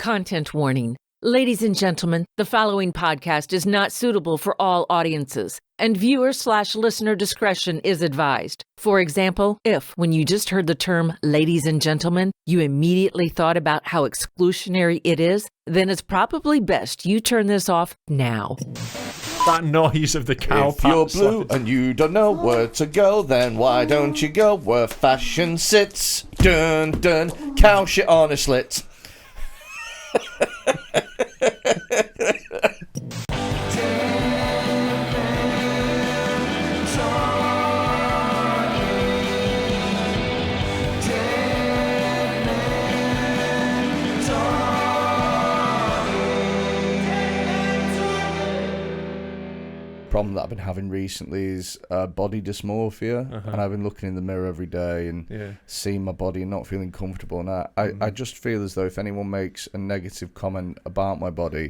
Content warning. Ladies and gentlemen, the following podcast is not suitable for all audiences, and viewer/listener discretion is advised. For example, if, when you just heard the term ladies and gentlemen, you immediately thought about how exclusionary it is, then it's probably best you turn this off now. That noise of the cow If you're blue and you don't know where to go, then why don't you go where fashion sits? Dun dun, cow shit on a slit. Problem that I've been having recently is body dysmorphia, and I've been looking in the mirror every day and seeing my body and not feeling comfortable, and I just feel as though if anyone makes a negative comment about my body,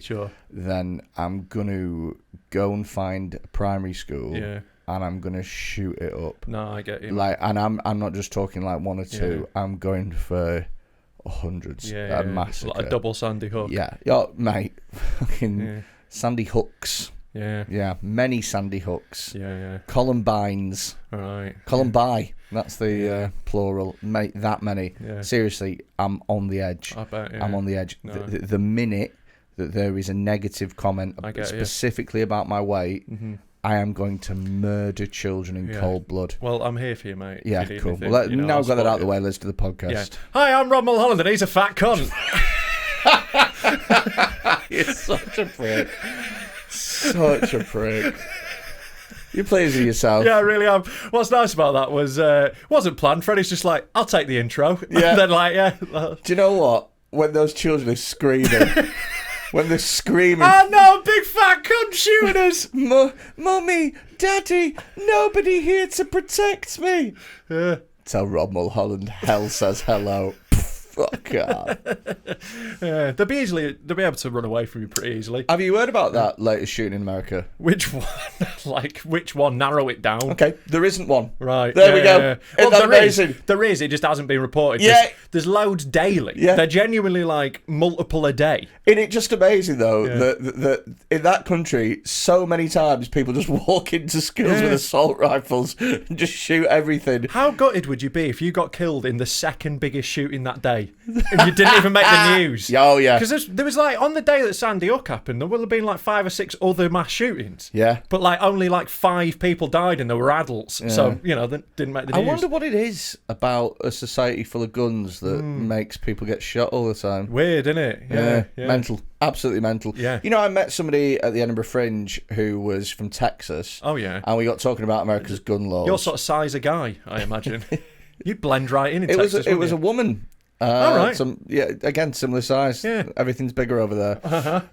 then I'm going to go and find a primary school and I'm going to shoot it up. No, I get you. Like, and I'm not just talking like one or two, I'm going for hundreds. A massacre. Like a double Sandy Hook. Yeah, mate, fucking Sandy Hooks. Yeah, many Sandy Hooks. Yeah. Columbines. Right. Columbine. That's the plural. Mate, that many. Yeah. Seriously, I'm on the edge. I bet, yeah. I'm on the edge. No. The minute that there is a negative comment specifically about my weight, I am going to murder children in cold blood. Well, I'm here for you, mate. Yeah, cool. Well, now I've got that out of the way, let's do the podcast. Yeah. Hi, I'm Rob Mulholland and he's a fat cunt. You're such a prick. Such a prick. You're pleasing yourself. Yeah, I really am. What's nice about that was wasn't planned. Freddy's just like, I'll take the intro. Yeah. And then Do you know what? When those children are screaming, when they're screaming, oh no, big fat cunt shooting us. Mummy, Daddy, nobody here to protect me. Tell Rob Mulholland, hell says hello. Fuck off. They'll be able to run away from you pretty easily. Have you heard about that latest shooting in America? Which one? Which one? Narrow it down. Okay, there isn't one. Right. There we go. Isn't that amazing? There is. It just hasn't been reported. Yeah. There's loads daily. Yeah. They're genuinely like multiple a day. Isn't it just amazing though that in that country so many times people just walk into schools with assault rifles and just shoot everything. How gutted would you be if you got killed in the second biggest shooting that day? And you didn't even make the news. Oh, yeah. Because there was like, on the day that Sandy Hook happened, there would have been like 5 or 6 other mass shootings. Yeah. But like only like 5 people died and they were adults. Yeah. So, they didn't make the news. I wonder what it is about a society full of guns that makes people get shot all the time. Weird, isn't it? Yeah. Mental. Absolutely mental. Yeah. I met somebody at the Edinburgh Fringe who was from Texas. Oh, yeah. And we got talking about America's gun laws. Your sort of size of guy, I imagine. You'd blend right in Texas, It was a woman. All right. Again, similar size. Yeah. Everything's bigger over there.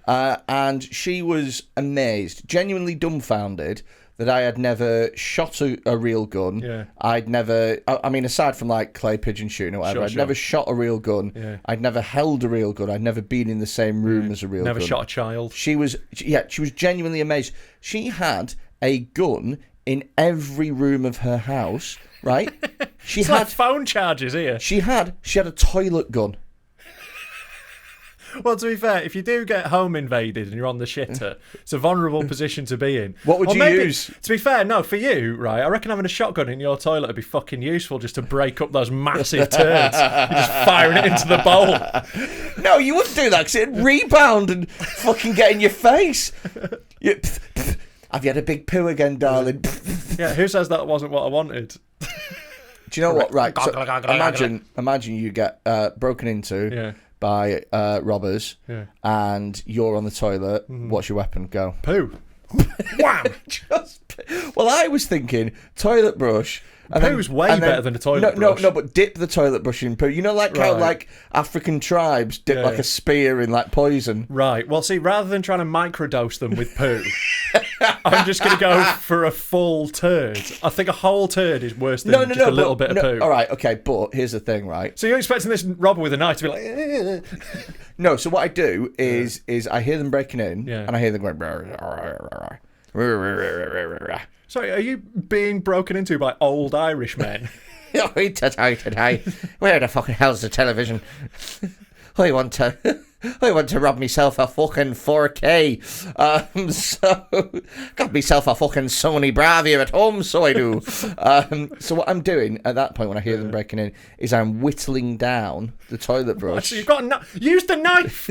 And she was amazed, genuinely dumbfounded that I had never shot a real gun. Yeah. I'd never, aside from like clay pigeon shooting or whatever, I'd never shot a real gun. Yeah. I'd never held a real gun. I'd never been in the same room as a real gun. Never shot a child. She was genuinely amazed. She had a gun in every room of her house. Right? She had like phone charges here. She had a toilet gun. Well, to be fair, if you do get home invaded and you're on the shitter, it's a vulnerable position to be in. What would you use? To be fair, no, for you, right, I reckon having a shotgun in your toilet would be fucking useful just to break up those massive turds. You're just firing it into the bowl. No, you wouldn't do that because it'd rebound and fucking get in your face. Have you had a big poo again, darling? Yeah, who says that wasn't what I wanted? Do you know what? Right, so imagine you get broken into by robbers and you're on the toilet. What's your weapon? Go. Poo. Wham! Well, I was thinking toilet brush. Poo's way better than a toilet brush. No, but dip the toilet brush in poo. You know, like how like African tribes dip like a spear in like poison. Right. Well, see, rather than trying to microdose them with poo, I'm just going to go for a full turd. I think a whole turd is worse than just a little bit of poo. All right, okay, but here's the thing, right? So you're expecting this robber with a knife to be like... No, so what I do is I hear them breaking in, and I hear them going... Sorry, are you being broken into by old Irish men? Where the fucking hell's the television? I want to... I want to rob myself a fucking 4K. So, got myself a fucking Sony Bravia at home, so I do. So what I'm doing at that point when I hear them breaking in is I'm whittling down the toilet brush. So you've got use the knife.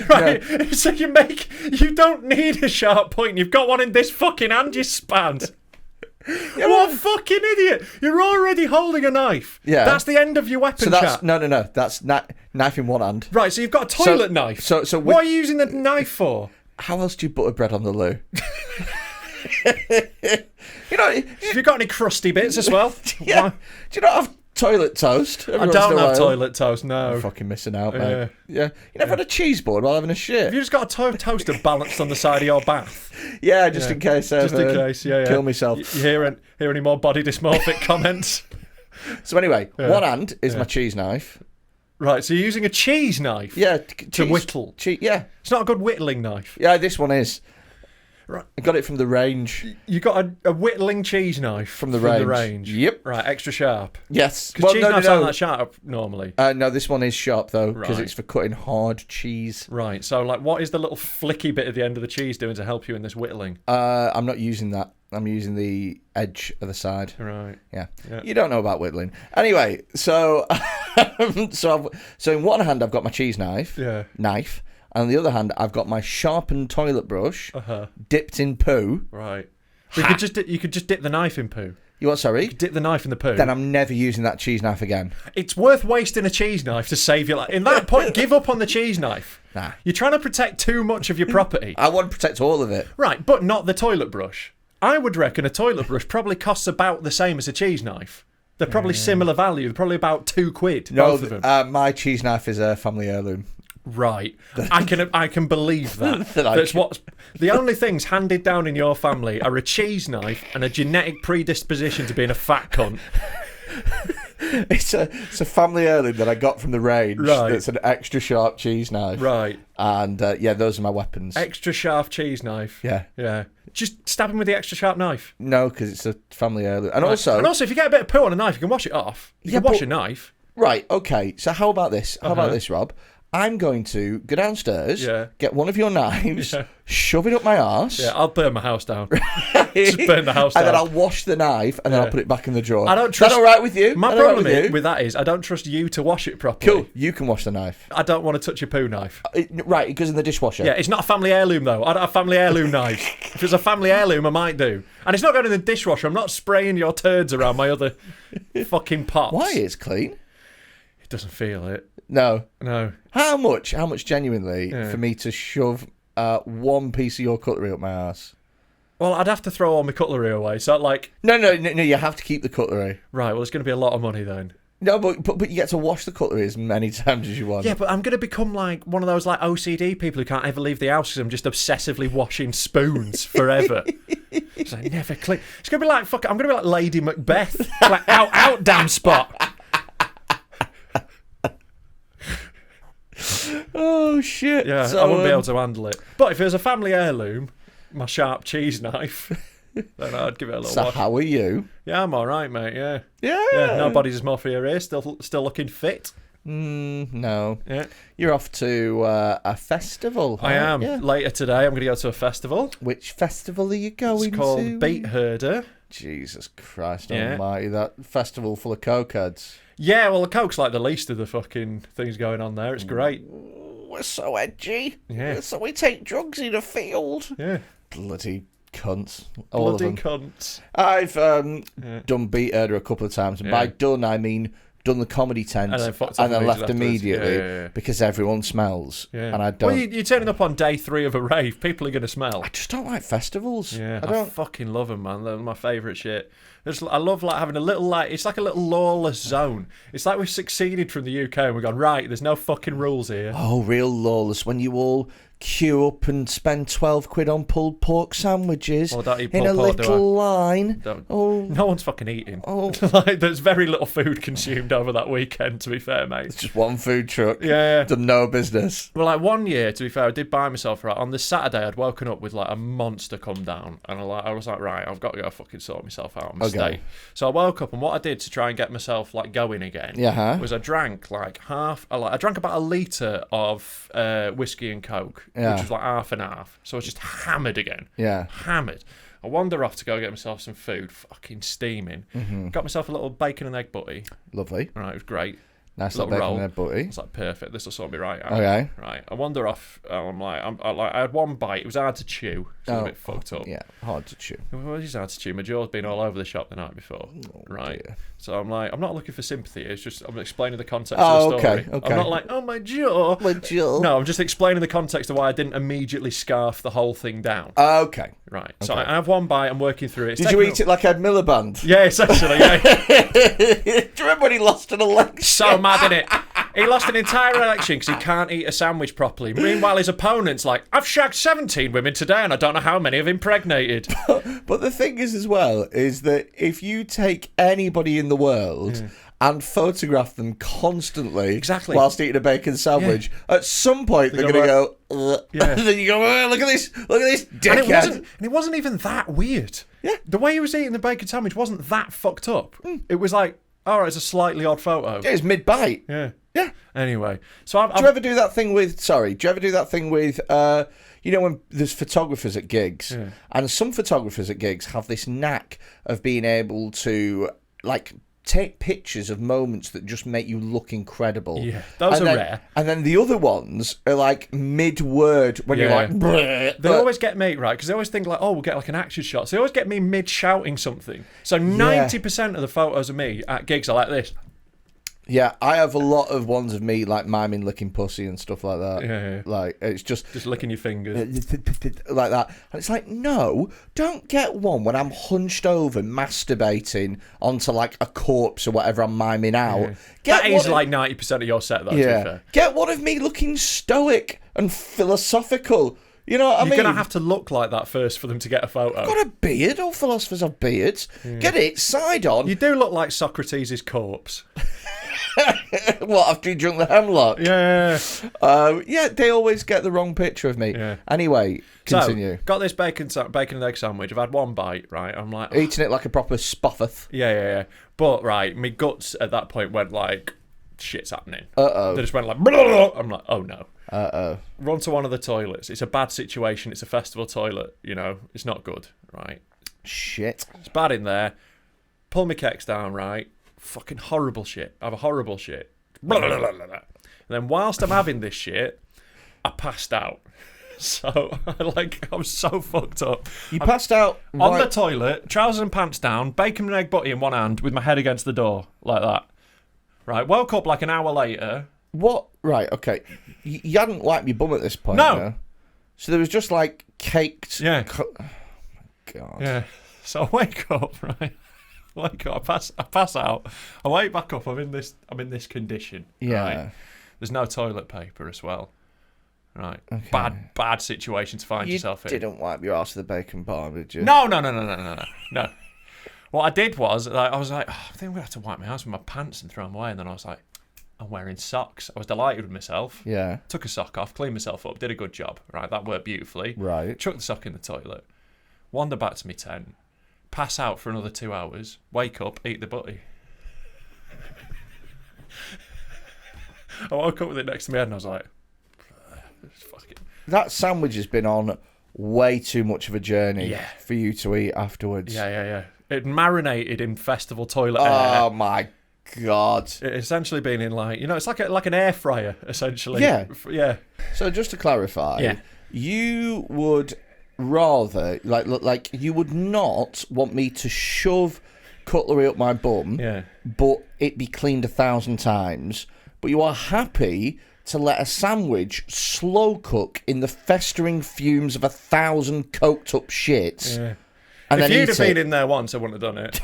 Right. No. So you don't need a sharp point. You've got one in this fucking hand you spanned. Yeah, what a fucking idiot! You're already holding a knife. Yeah, that's the end of your weapon. So that's no. That's knife in one hand. Right. So you've got a toilet knife. So what are you using the knife for? How else do you butter bread on the loo? Have you got any crusty bits as well? Yeah. Do you not have toilet toast? I don't have toilet toast, no. I'm fucking missing out, mate. Yeah. You never had a cheese board while having a shit? Have you just got a toaster balanced on the side of your bath? Yeah, just in case I kill myself. You hear any more body dysmorphic comments? So anyway, one hand is my cheese knife. Right, so you're using a cheese knife? Yeah. To whittle? Yeah. It's not a good whittling knife. Yeah, this one is. Right. I got it from the range. You got a whittling cheese knife from the range. Yep. Right, extra sharp. Yes. Because cheese knives aren't that sharp normally. No, this one is sharp though, because it's for cutting hard cheese. Right. So, what is the little flicky bit at the end of the cheese doing to help you in this whittling? I'm not using that. I'm using the edge of the side. Right. Yeah. You don't know about whittling. Anyway, so in one hand I've got my cheese knife. Yeah. Knife. And on the other hand, I've got my sharpened toilet brush dipped in poo. Right. You could just dip the knife in poo. You what, sorry? You could dip the knife in the poo. Then I'm never using that cheese knife again. It's worth wasting a cheese knife to save your life. In that point, give up on the cheese knife. Nah. You're trying to protect too much of your property. I want to protect all of it. Right, but not the toilet brush. I would reckon a toilet brush probably costs about the same as a cheese knife. They're probably similar value. They're probably about £2, both of them. My cheese knife is a family heirloom. Right, I can believe that. That's what the only things handed down in your family are a cheese knife and a genetic predisposition to being a fat cunt. It's a family heirloom that I got from the range. Right. It's an extra sharp cheese knife. Right. And those are my weapons. Extra sharp cheese knife. Yeah. Just stab him with the extra sharp knife. No, because it's a family heirloom. And right. also, if you get a bit of poo on a knife, you can wash it off. You can wash a knife. Right. Okay. So how about this? How about this, Rob? I'm going to go downstairs, get one of your knives, shove it up my arse. Yeah, I'll burn my house down. Just burn the house down. And then I'll wash the knife, and then I'll put it back in the drawer. I don't trust... Is that all right with you? My problem with that is I don't trust you to wash it properly. Cool, you can wash the knife. I don't want to touch your poo knife. Right, it goes in the dishwasher. Yeah, it's not a family heirloom, though. I don't have family heirloom knives. If it's a family heirloom, I might do. And it's not going in the dishwasher. I'm not spraying your turds around my other fucking pots. Why? It's clean. It doesn't feel it. No. How much genuinely for me to shove one piece of your cutlery up my ass? Well, I'd have to throw all my cutlery away. So, No, you have to keep the cutlery. Right, well, it's going to be a lot of money then. No, but you get to wash the cutlery as many times as you want. Yeah, but I'm going to become like one of those OCD people who can't ever leave the house because I'm just obsessively washing spoons forever. It's like never clean. It's going to be like, I'm going to be like Lady Macbeth. Like, out, damn spot. Oh shit! Yeah, I wouldn't be able to handle it. But if it was a family heirloom, my sharp cheese knife, then I'd give it a little wash. So how are you? Yeah, I'm all right, mate. Yeah. No body dysmorphia here. Still looking fit. No. Yeah. You're off to a festival. I am. Yeah. Later today, I'm going to go to a festival. Which festival are you going to? It's called Beat Herder. Jesus Christ Almighty! That festival full of cokeheads. Yeah, well, the coke's like the least of the fucking things going on there. It's great. We're so edgy. Yeah. So we take drugs in a field. Yeah. Bloody cunts. Bloody cunts. I've done Beat Herder a couple of times. And by done, I mean done the comedy tent and then left immediately because everyone smells. Yeah. And I don't. Well, you're turning up on day 3 of a rave. People are going to smell. I just don't like festivals. Yeah, I fucking love them, man. They're my favourite shit. I love having a little it's like a little lawless zone. It's like we've succeeded from the UK and we've gone right. There's no fucking rules here. Oh, real lawless when you all queue up and spend 12 quid on pulled pork sandwiches Or don't eat in pulled a pork, little line. No one's fucking eating. Oh. Like, there's very little food consumed over that weekend, to be fair, mate. It's just one food truck. Yeah. Done no business. Well, like, one year, to be fair, I did buy myself, right, on the Saturday, I'd woken up with, like, a monster come down, and I was like, right, I've got to go fucking sort myself out on my stay. So I woke up, and what I did to try and get myself, like, going again was I drank, like, I drank about a litre of whiskey and Coke, which was, like, half and half. So I was just hammered again. Yeah. Hammered. I wander off to go get myself some food, fucking steaming. Mm-hmm. Got myself a little bacon and egg butty. Lovely. Right, it was great. Nice little bacon and egg butty. It's like perfect. This will sort me right out. Okay. Right. I wander off. I had one bite. It was hard to chew. So it was a bit fucked up. Yeah, hard to chew. Well, it is hard to chew. My jaw's been all over the shop the night before. Right. Dear. So I'm like, I'm not looking for sympathy. It's just I'm explaining the context of the story. Okay. I'm not like, oh, my jaw. My jaw. No, I'm just explaining the context of why I didn't immediately scarf the whole thing down. Okay. Right. So I have one bite. I'm working through it. Did you eat it like Ed Miliband? Yeah, essentially. Yeah. Do you remember when he lost an election? So mad, innit? He lost an entire election because he can't eat a sandwich properly. Meanwhile, his opponent's like, I've shagged 17 women today and I don't know how many I've impregnated. But the thing is as well, is that if you take anybody in the world and photograph them constantly whilst eating a bacon sandwich, at some point they're going to go, and then you go, oh, look at this dickhead. And it wasn't even that weird. Yeah. The way he was eating the bacon sandwich wasn't that fucked up. It was like, all right, it's a slightly odd photo. Yeah, it's mid-bite. Yeah. Yeah. Anyway, so do you ever do that thing with? You know when there's photographers at gigs, and some photographers at gigs have this knack of being able to like take pictures of moments that just make you look incredible. Yeah, those are rare. And then the other ones are like mid-word when you're like... Bleh. They always get me, right, because they always think like, oh, we'll get like an action shot. So they always get me mid-shouting something. So 90% of the photos of me at gigs are like this. Yeah, I have a lot of ones of me like miming licking pussy and stuff like that. Yeah. Like it's just licking your fingers like that. And it's like, no, don't get one when I'm hunched over masturbating onto like a corpse or whatever I'm miming out. Yeah. That is like 90% of your set, though. To be fair. Get one of me looking stoic and philosophical. You know what I mean? You're going to have to look like that first for them to get a photo. I've got a beard. All philosophers have beards. Get it side on. You do look like Socrates' corpse. What, after he drunk the hemlock? Yeah. Yeah, they always get the wrong picture of me. Yeah. Anyway, continue. So, got this bacon and egg sandwich. I've had one bite, right? I'm like... Eating it like a proper spoffeth. Yeah. But, right, my guts at that point went like, shit's happening. Uh-oh. They just went like... Blah! I'm like, oh, no. Uh-oh. Run to one of the toilets. It's a bad situation. It's a festival toilet, you know. It's not good, right? Shit. It's bad in there. Pull my kecks down, right? Fucking horrible shit. I have a horrible shit. Blah, blah, blah, blah. And then whilst I'm having this shit, I passed out. So I'm so fucked up. You passed out on the toilet, trousers and pants down, bacon and egg butty in one hand with my head against the door like that. Right, woke up like an hour later. What? Right, okay. You hadn't wiped your bum at this point. No. So there was just like caked. Yeah. Oh my God. Yeah. So I wake up, right? I pass out. I wake back up. I'm in this condition. Yeah. Right? There's no toilet paper as well. Right. Okay. Bad situation to find yourself in. You didn't wipe your ass with the bacon bar, did you? No. What I did was I was like, oh, I think I'm gonna have to wipe my ass with my pants and throw them away. And then I was like, I'm wearing socks. I was delighted with myself. Yeah. Took a sock off, cleaned myself up, did a good job. Right. That worked beautifully. Right. Chucked the sock in the toilet. Wander back to my tent. Pass out for another 2 hours, wake up, eat the butty. I woke up with it next to me head and I was like, fuck it. That sandwich has been on way too much of a journey for you to eat afterwards. Yeah. It marinated in festival toilet air. Oh my God. It essentially been in like, you know, it's like an air fryer, essentially. Yeah. So just to clarify, you would... rather like you would not want me to shove cutlery up my bum, but it be cleaned 1,000 times, but you are happy to let a sandwich slow cook in the festering fumes of 1,000 coked up shits and if then you'd eat have been it. in there once, I wouldn't have done it.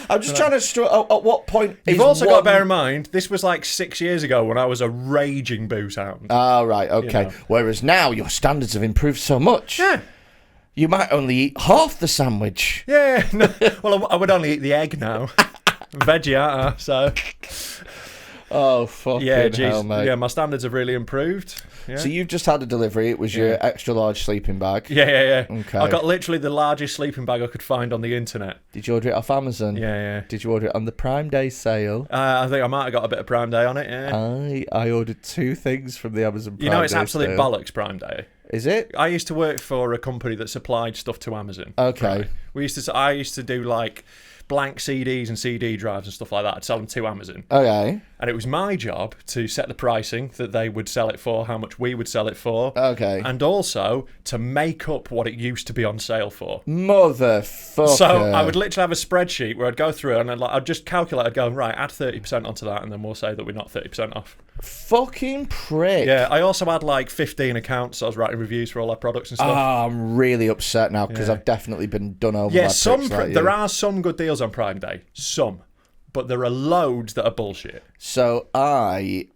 I'm just trying to... At what point You've also got to bear in mind, this was like 6 years ago when I was a raging booze hound. Oh, right, okay. You know. Whereas now your standards have improved so much. Yeah. You might only eat half the sandwich. Yeah. No, well, I would only eat the egg now. Veggie, aren't I? So... Oh, fucking hell, mate. Yeah, my standards have really improved. Yeah. So you've just had a delivery. It was your extra large sleeping bag. Yeah. Okay. I got literally the largest sleeping bag I could find on the internet. Did you order it off Amazon? Yeah. Did you order it on the Prime Day sale? I think I might have got a bit of Prime Day on it, yeah. I ordered 2 things from the Amazon Prime Day. You know, it's absolute sale. bollocks, Prime Day. Is it? I used to work for a company that supplied stuff to Amazon. Okay. Right? I used to do like blank CDs and CD drives and stuff like that. I'd sell them to Amazon. Okay. And it was my job to set the pricing that they would sell it for, how much we would sell it for. Okay. And also to make up what it used to be on sale for. Motherfucker. So I would literally have a spreadsheet where I'd go through and I'd just calculate, I'd go, right, add 30% onto that and then we'll say that we're not 30% off. Fucking prick. Yeah, I also had like 15 accounts. I was writing reviews for all our products and stuff. Oh, I'm really upset now because I've definitely been done over by pricks like you. There are some good deals on Prime Day. Some. But there are loads that are bullshit. So I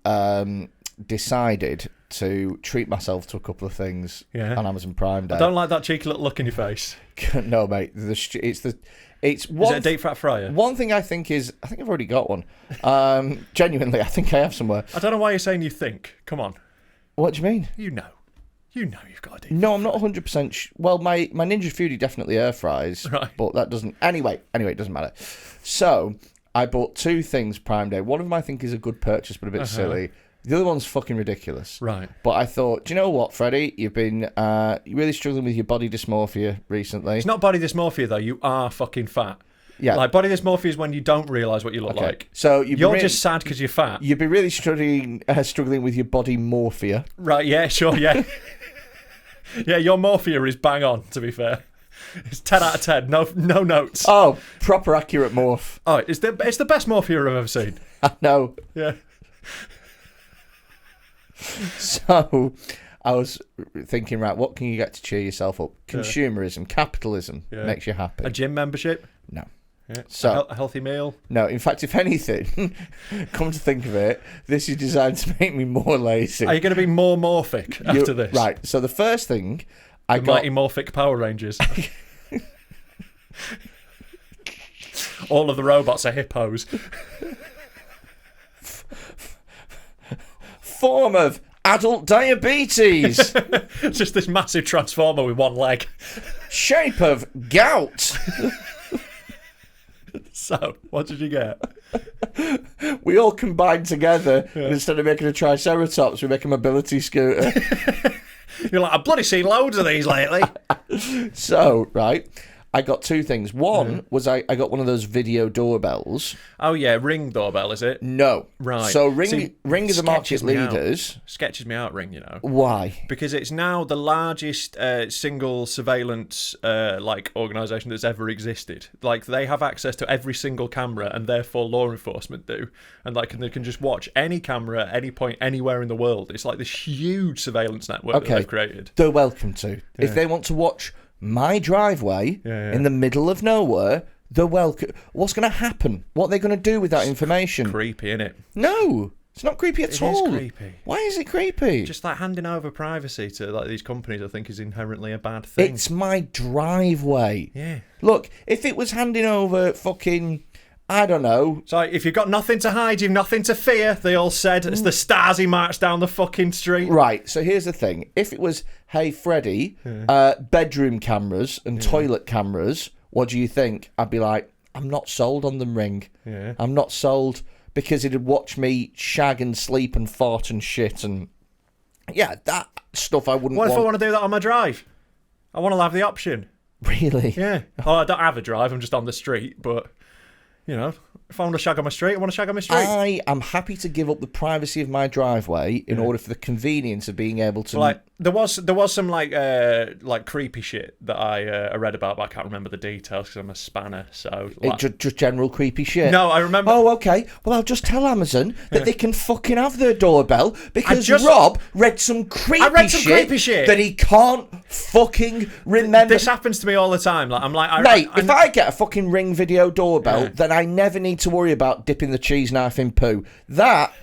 decided to treat myself to a couple of things on Amazon Prime Day. I don't like that cheeky little look in your face. No, mate. It's one. Is it a deep fat fryer? One thing I think I've already got one. Genuinely, I think I have somewhere. I don't know why you're saying you think. Come on. What do you mean? You know you've got a deep. No, I'm not 100%. Well, my Ninja Foodie definitely air fries, right? But that doesn't. Anyway, it doesn't matter. So I bought 2 things Prime Day. One of them I think is a good purchase, but a bit silly. The other one's fucking ridiculous. Right. But I thought, do you know what, Freddie? You've been really struggling with your body dysmorphia recently. It's not body dysmorphia, though. You are fucking fat. Yeah. Like, body dysmorphia is when you don't realise what you look like. So you're just sad because you're fat. You'd be really struggling with your body morphia. Right, yeah, sure, yeah. Yeah, your morphia is bang on, to be fair. It's 10 out of 10. No notes. Oh, proper accurate morph. Oh, it's the best morphia I've ever seen. I know. Yeah. So I was thinking, right, what can you get to cheer yourself up? Consumerism, capitalism makes you happy. A gym membership? No. Yeah. So a healthy meal? No, in fact, if anything, come to think of it, this is designed to make me more lazy. Are you going to be more morphic after this? Right, so the first thing I got... Mighty Morphic Power Rangers. All of the robots are hippos. Form of adult diabetes. Just this massive transformer with one leg. Shape of gout. So, what did you get? We all combined together, and instead of making a Triceratops, we make a mobility scooter. You're like, I've bloody seen loads of these lately. So, right, I got 2 things. One was I got one of those video doorbells. Oh, yeah, Ring doorbell, is it? No. Right. So Ring is the market leaders. Sketches me out, Ring, you know. Why? Because it's now the largest single surveillance organisation that's ever existed. Like, they have access to every single camera, and therefore law enforcement do. And they can just watch any camera at any point, anywhere in the world. It's like this huge surveillance network that they've created. They're welcome to. If they want to watch my driveway in the middle of nowhere, they're welcome. What's going to happen? What are they going to do with that information? Creepy, innit? No, it's not creepy at all. It is creepy. Why is it creepy? Just like handing over privacy to like these companies, I think is inherently a bad thing. It's my driveway. Yeah. Look, if it was handing over fucking... I don't know. So if you've got nothing to hide, you've nothing to fear, they all said as the Stasi marched down the fucking street. Right, so here's the thing. If it was, hey, Freddie, bedroom cameras and toilet cameras, what do you think? I'd be like, I'm not sold on them, Ring. Yeah. I'm not sold because it'd watch me shag and sleep and fart and shit and... Yeah, that stuff I wouldn't want. What if I want to do that on my drive? I want to have the option. Really? Yeah. Oh, I don't have a drive, I'm just on the street, but... You know, if I want to shag on my street, I want to shag on my street. I am happy to give up the privacy of my driveway in order for the convenience of being able to... Like, there was some like creepy shit that I read about, but I can't remember the details because I'm a spanner. So just general creepy shit. No, I remember. Oh, okay. Well, I'll just tell Amazon that they can fucking have their doorbell because Rob read some creepy shit that he can't fucking remember. This happens to me all the time. Like I'm like, mate, if I get a fucking Ring video doorbell, then I never need to worry about dipping the cheese knife in poo. That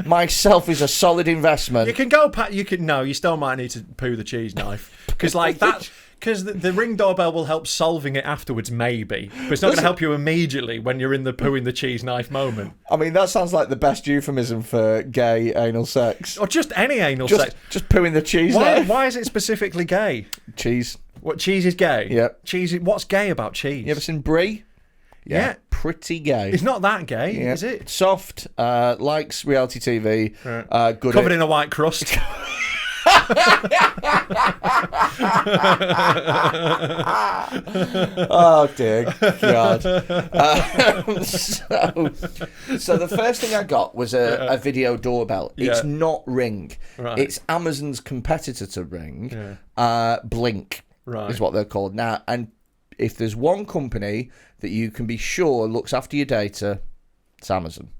myself is a solid investment. You can go, Pat. You still might need to poo the cheese knife because like that. Because the Ring doorbell will help solving it afterwards, maybe. But it's not going to help you immediately when you're in the pooing the cheese knife moment. I mean, that sounds like the best euphemism for gay anal sex. Or just any anal sex. Just pooing the cheese knife. Why is it specifically gay? Cheese. What, cheese is gay? Yep. What's gay about cheese? You ever seen Brie? Yeah. Pretty gay. It's not that gay, is it? Soft, likes reality TV, right. Good covered in a white crust. Oh dear God. So the first thing I got was a video doorbell. It's not Ring. Right. It's Amazon's competitor to Ring. Blink is what they're called now. And if there's one company that you can be sure looks after your data, it's Amazon.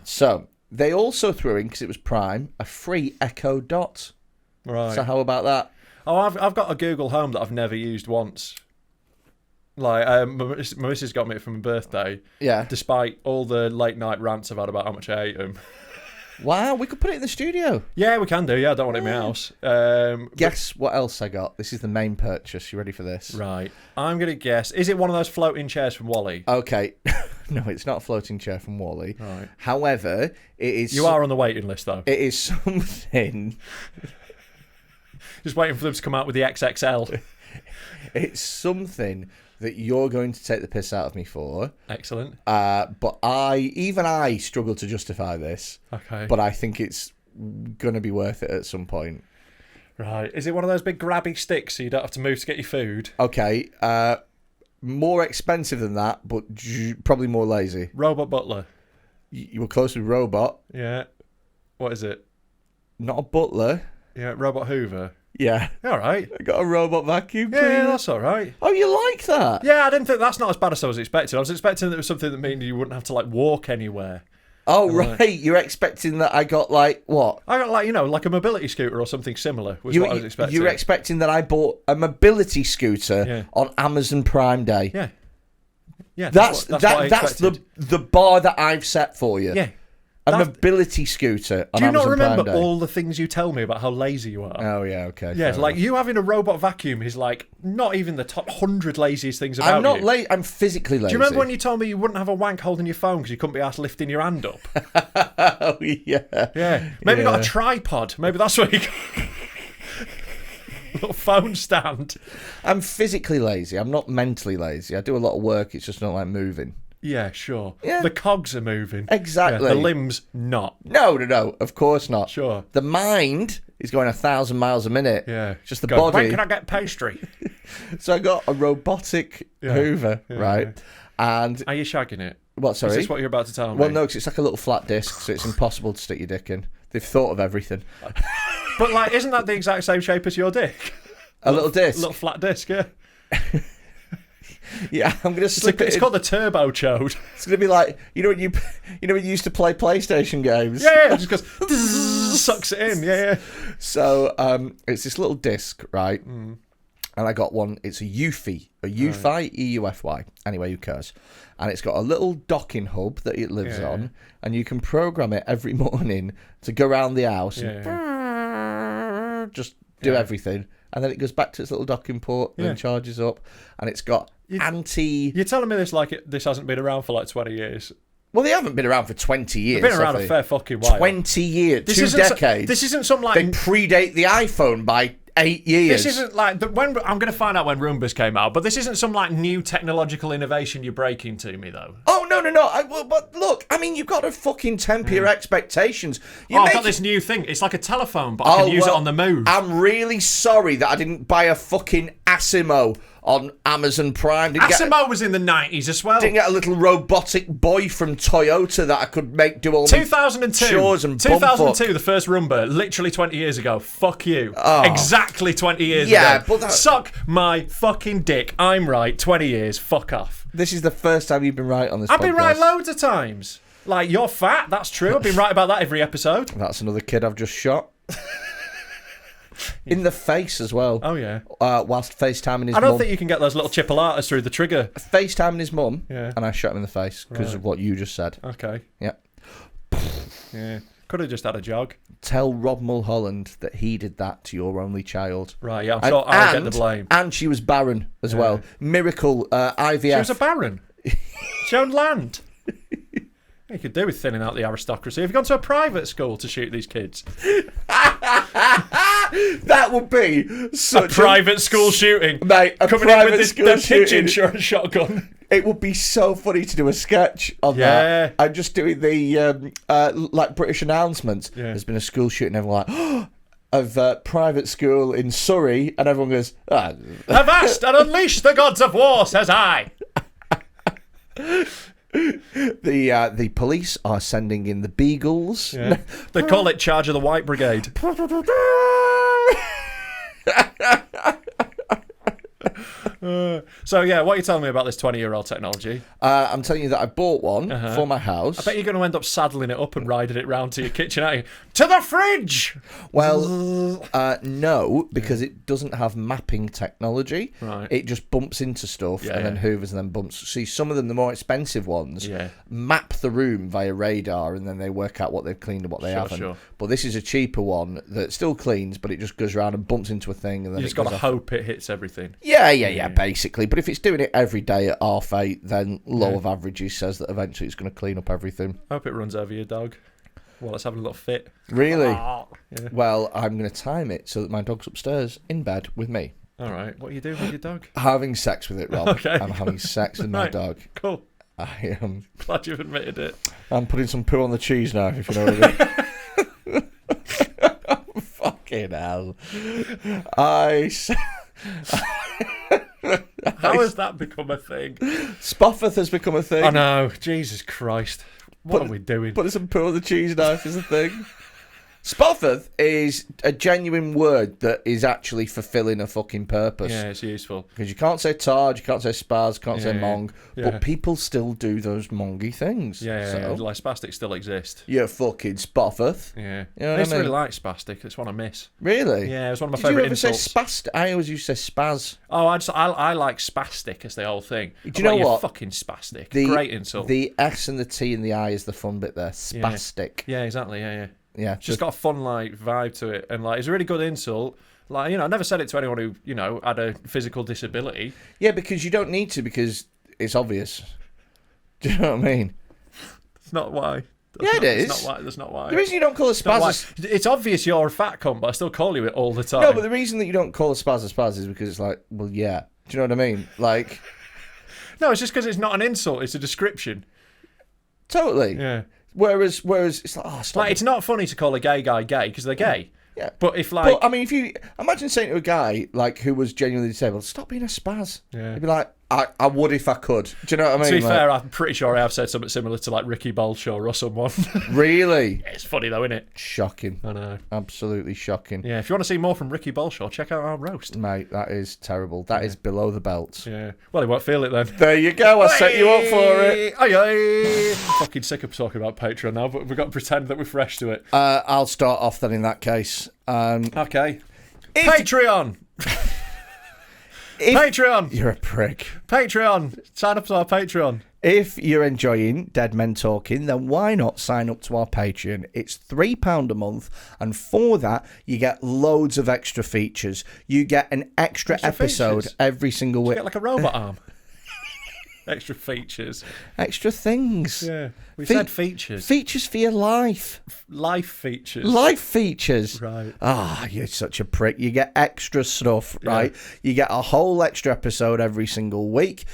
So they also threw in, because it was Prime, a free Echo Dot. Right. So how about that? Oh, I've got a Google Home that I've never used once. Like, my missus got me it for my birthday. Yeah. Despite all the late night rants I've had about how much I hate them. Wow, we could put it in the studio. Yeah, we can do. Yeah, I don't want it in my house. Guess what else I got? This is the main purchase. You ready for this? Right. I'm going to guess. Is it one of those floating chairs from Wally? Okay. No, it's not a floating chair from Wally. Right. However, it is... You are on the waiting list, though. It is something... Just waiting for them to come out with the XXL. It's something that you're going to take the piss out of me for. Excellent. But I struggle to justify this. Okay. But I think it's going to be worth it at some point. Right. Is it one of those big grabby sticks so you don't have to move to get your food? Okay. More expensive than that, but probably more lazy. Robot butler. You were close with robot. Yeah. What is it? Not a butler. Yeah, robot hoover. Yeah. All right. I got a robot vacuum cleaner. Yeah, that's all right. Oh, you like that? Yeah, I didn't think that's not as bad as I was expecting. I was expecting that it was something that meant you wouldn't have to like walk anywhere. Oh, right. You're expecting that I got like what? I got like a mobility scooter or something similar was what I was expecting. You're expecting that I bought a mobility scooter on Amazon Prime Day. Yeah. Yeah. That's the the bar that I've set for you. Yeah. A mobility scooter on Amazon Prime Day. Do you not remember all the things you tell me about how lazy you are? Oh, yeah, okay. Yeah, like you having a robot vacuum is like not even the top 100 laziest things about you. I'm not lazy. I'm physically lazy. Do you remember when you told me you wouldn't have a wank holding your phone because you couldn't be asked lifting your hand up? Oh, yeah. Yeah. Maybe got a tripod. Maybe that's what you got. Little phone stand. I'm physically lazy. I'm not mentally lazy. I do a lot of work. It's just not like moving. Yeah, sure. Yeah. The cogs are moving. Exactly. Yeah, the limbs not. No. Of course not. Sure. The mind is going 1,000 miles a minute. Yeah. Just the body. When can I get pastry? So I got a robotic hoover, right? Yeah. And are you shagging it? What? Sorry. Is this what you're about to tell me? Well, no, because it's like a little flat disc, so it's impossible to stick your dick in. They've thought of everything. But like, isn't that the exact same shape as your dick? A little disc. Little flat disc, yeah. Yeah, I'm gonna slip it. It's called the turbo chode. It's gonna be like when you used to play PlayStation games. Yeah, it just goes sucks it in. Yeah. So it's this little disc, right? And I got one. It's a Eufy, EUFY. Anyway, who cares? And it's got a little docking hub that it lives on, and you can program it every morning to go around the house and just do everything. And then it goes back to its little docking port and charges up. And it's got You're telling me this like this hasn't been around for like 20 years? Well, they haven't been around for 20 years. They've been around a fair fucking while. 20 years. 2 decades. This isn't some like... They predate the iPhone by 8 years. This isn't like... I'm going to find out when Roombas came out, but this isn't some like new technological innovation you're breaking to me, though. Oh, no. But look, I mean, you've got to fucking temper your expectations. I've got this new thing. It's like a telephone, but I can use it on the move. I'm really sorry that I didn't buy a fucking Asimo on Amazon Prime. Asimo was in the 90s as well. Didn't get a little robotic boy from Toyota that I could do all 2002. chores and 2002, the first Roomba, literally 20 years ago. Fuck you. Oh. Exactly 20 years ago. Yeah, but suck my fucking dick. I'm right. 20 years. Fuck off. This is the first time you've been right on this podcast. I've been right loads of times. Like, you're fat. That's true. I've been right about that every episode. That's another kid I've just shot. In the face as well. Oh, yeah. Whilst FaceTiming his mum. I don't think you can get those little chipolatas through the trigger. FaceTiming his mum, yeah. and I shot him in the face because of what you just said. Okay. Yeah. Yeah. Could have just had a jog. Tell Rob Mulholland that he did that to your only child. Right, yeah, I'm sure I'll get the blame. And she was barren as well. Miracle IVF. She was a baron. She owned land. You could do with thinning out the aristocracy. Have you gone to a private school to shoot these kids? That would be such a private school shooting. Mate, coming in with this pigeon shotgun. It would be so funny to do a sketch on that. I'm just doing the like British announcements. Yeah. There's been a school shooting, everyone like of private school in Surrey, and everyone goes, "Avast and unleash the gods of war," says I. The police are sending in the beagles. Yeah. They call it Charge of the White Brigade. So yeah, what are you telling me about this 20-year-old technology? I'm telling you that I bought one for my house. I bet you're going to end up saddling it up and riding it round to your kitchen, aren't you? To the fridge! Well, no, because it doesn't have mapping technology. Right. It just bumps into stuff and then hoovers and then bumps. See, some of them, the more expensive ones, map the room via radar and then they work out what they've cleaned and what they haven't. Sure. But this is a cheaper one that still cleans, but it just goes around and bumps into a thing. And then you just got to hope it hits everything. Yeah, basically. But if it's doing it every day at 8:30, then law of averages says that eventually it's going to clean up everything. I hope it runs over your dog while it's having a little fit. Really? Yeah. Well, I'm going to time it so that my dog's upstairs in bed with me. All right. What are you doing with your dog? Having sex with it, Rob. Okay. I'm having sex with my dog. Cool. I am. Glad you've admitted it. I'm putting some poo on the cheese knife, if you know what I mean. Fucking hell. How has that become a thing? Spoffeth has become a thing. I know. Jesus Christ. What are we doing? Putting some poo on the cheese knife is a thing. Spoffeth is a genuine word that is actually fulfilling a fucking purpose. Yeah, it's useful. Because you can't say tard, you can't say spaz, can't say mong, but people still do those mongy things. Yeah, like spastic still exist. You're fucking Spoffeth. Yeah. You know I used to really like spastic. It's one I miss. Really? Yeah, it's one of my favourite insults. Did you ever say spast? I always used to say spaz. Oh, I like spastic as the whole thing. Do you know what? Fucking spastic. Great insult. The S and the T and the I is the fun bit there. Spastic. Yeah, exactly. Yeah. Yeah, it's just got a fun vibe to it, and it's a really good insult. I never said it to anyone who had a physical disability. Yeah, because you don't need to, because it's obvious. Do you know what I mean? It's not why. It is. That's not why. The reason you don't call a spaz it's obvious you're a fat cunt, but I still call you it all the time. No, but the reason that you don't call a spaz is because it's like, well, yeah. Do you know what I mean? Like, no, it's just because it's not an insult; it's a description. Totally. Yeah. Whereas it's like, stop. It's not funny to call a gay guy gay because they're gay. Yeah. But if if you imagine saying to a guy who was genuinely disabled, stop being a spaz. Yeah. He'd be like, I would if I could. Do you know what I mean? To be fair, I'm pretty sure I have said something similar to Ricky Bolshaw or someone. Really? It's funny though, isn't it? Shocking. I know. Absolutely shocking. Yeah, if you want to see more from Ricky Bolshaw, check out our roast. Mate, that is terrible. That is below the belt. Yeah. Well, he won't feel it then. There you go. I set you up for it. I'm fucking sick of talking about Patreon now, but we've got to pretend that we're fresh to it. I'll start off then in that case. Okay. Patreon! Patreon! You're a prick. Patreon! Sign up to our Patreon. If you're enjoying Dead Men Talking, then why not sign up to our Patreon? It's £3 a month, and for that, you get loads of extra features. You get an extra episode every single week. You get like a robot arm. Extra features. Extra things. Yeah. We said features. Features for your life. Life features. Life features. Right. You're such a prick. You get extra stuff, right? You get a whole extra episode every single week,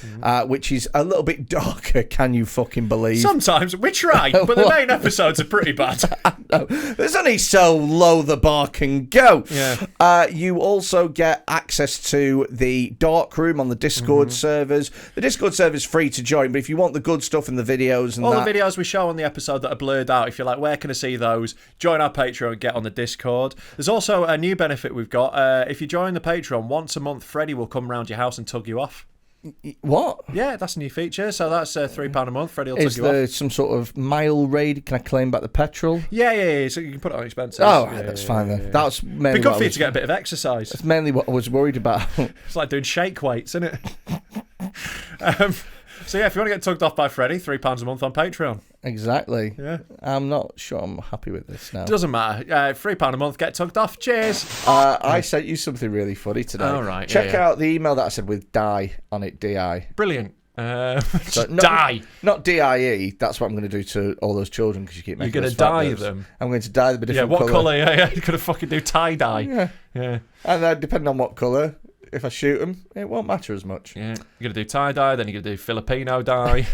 which is a little bit darker, can you fucking believe? Sometimes. We try, but the main episodes are pretty bad. No, there's only so low the bar can go. Yeah. You also get access to the dark room on the Discord servers. The Discord server is free to join, but if you want the good stuff and the videos and all the videos we show on the episode that are blurred out, if you're like, where can I see those? Join our Patreon and get on the Discord. There's also a new benefit we've got. If you join the Patreon, once a month, Freddy will come round your house and tug you off. What? Yeah, that's a new feature. So that's £3 a month. Freddie will Is take you there off. some sort of mile raid? Can I claim back the petrol? Yeah. So you can put it on expenses. Oh, right, that's fine then. Yeah. That's mainly It'd be good what for I you was, to get a bit of exercise. That's mainly what I was worried about. It's like doing shake weights, isn't it? So yeah, if you want to get tugged off by Freddie, £3 a month on Patreon. Exactly. Yeah. I'm not sure I'm happy with this now. Doesn't matter. £3 a month, get tugged off. Cheers. I sent you something really funny today. Oh, right. Check Yeah. out the email that I said with die on it, D-I. Brilliant. So Die. Not D-I-E. That's what I'm going to do to all those children because you keep making You're going us to fat dye nerves. them. I'm going to dye them a different what colour. colour? Yeah. You could have fucking do tie-dye. Yeah. And then depending on what colour, if I shoot them, it won't matter as much. Yeah. You're going to do tie-dye, then you're going to do Filipino dye.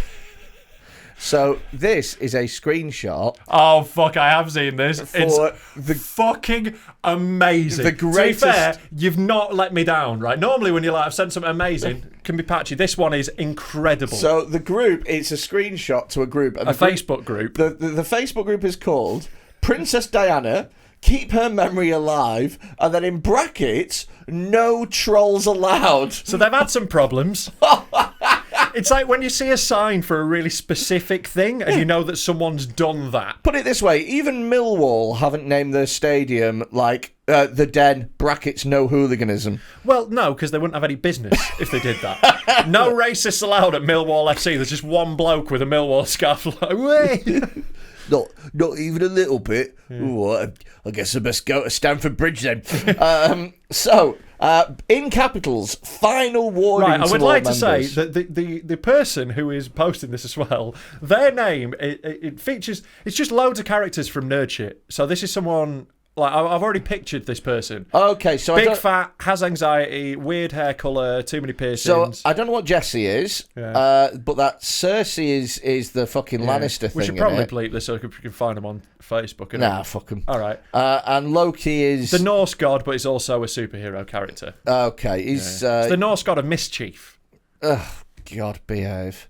So this is a screenshot. Oh, fuck, I have seen this. It's the fucking amazing. The greatest... To be fair, you've not let me down, right? Normally when you're like, I've sent something amazing, can be patchy. This one is incredible. So the group, it's a screenshot to a group. And Facebook group. The Facebook group is called Princess Diana, Keep Her Memory Alive, and then in brackets, No Trolls Allowed. So they've had some problems. It's like when you see a sign for a really specific thing and you know that someone's done that. Put it this way, even Millwall haven't named their stadium like the Den, brackets, no hooliganism. Well, no, because they wouldn't have any business if they did that. No racists allowed at Millwall FC. There's just one bloke with a Millwall scarf like, way. Not even a little bit. Ooh, I guess I best go to Stamford Bridge then. In capitals, final warning Right, I would all like members. to say that the person who is posting this as well, their name, it features, it's just loads of characters from Nerd Shit. So this is someone, like, I've already pictured this person. Okay, so Big fat, has anxiety, weird hair colour, too many piercings. So I don't know what Jesse is, but that Cersei is the fucking Lannister thing. We should probably bleep this so we can find him on Facebook. Nah, fuck him. All right. And Loki is the Norse god, but he's also a superhero character. Okay, he's it's the Norse god of mischief. Oh, God, behave.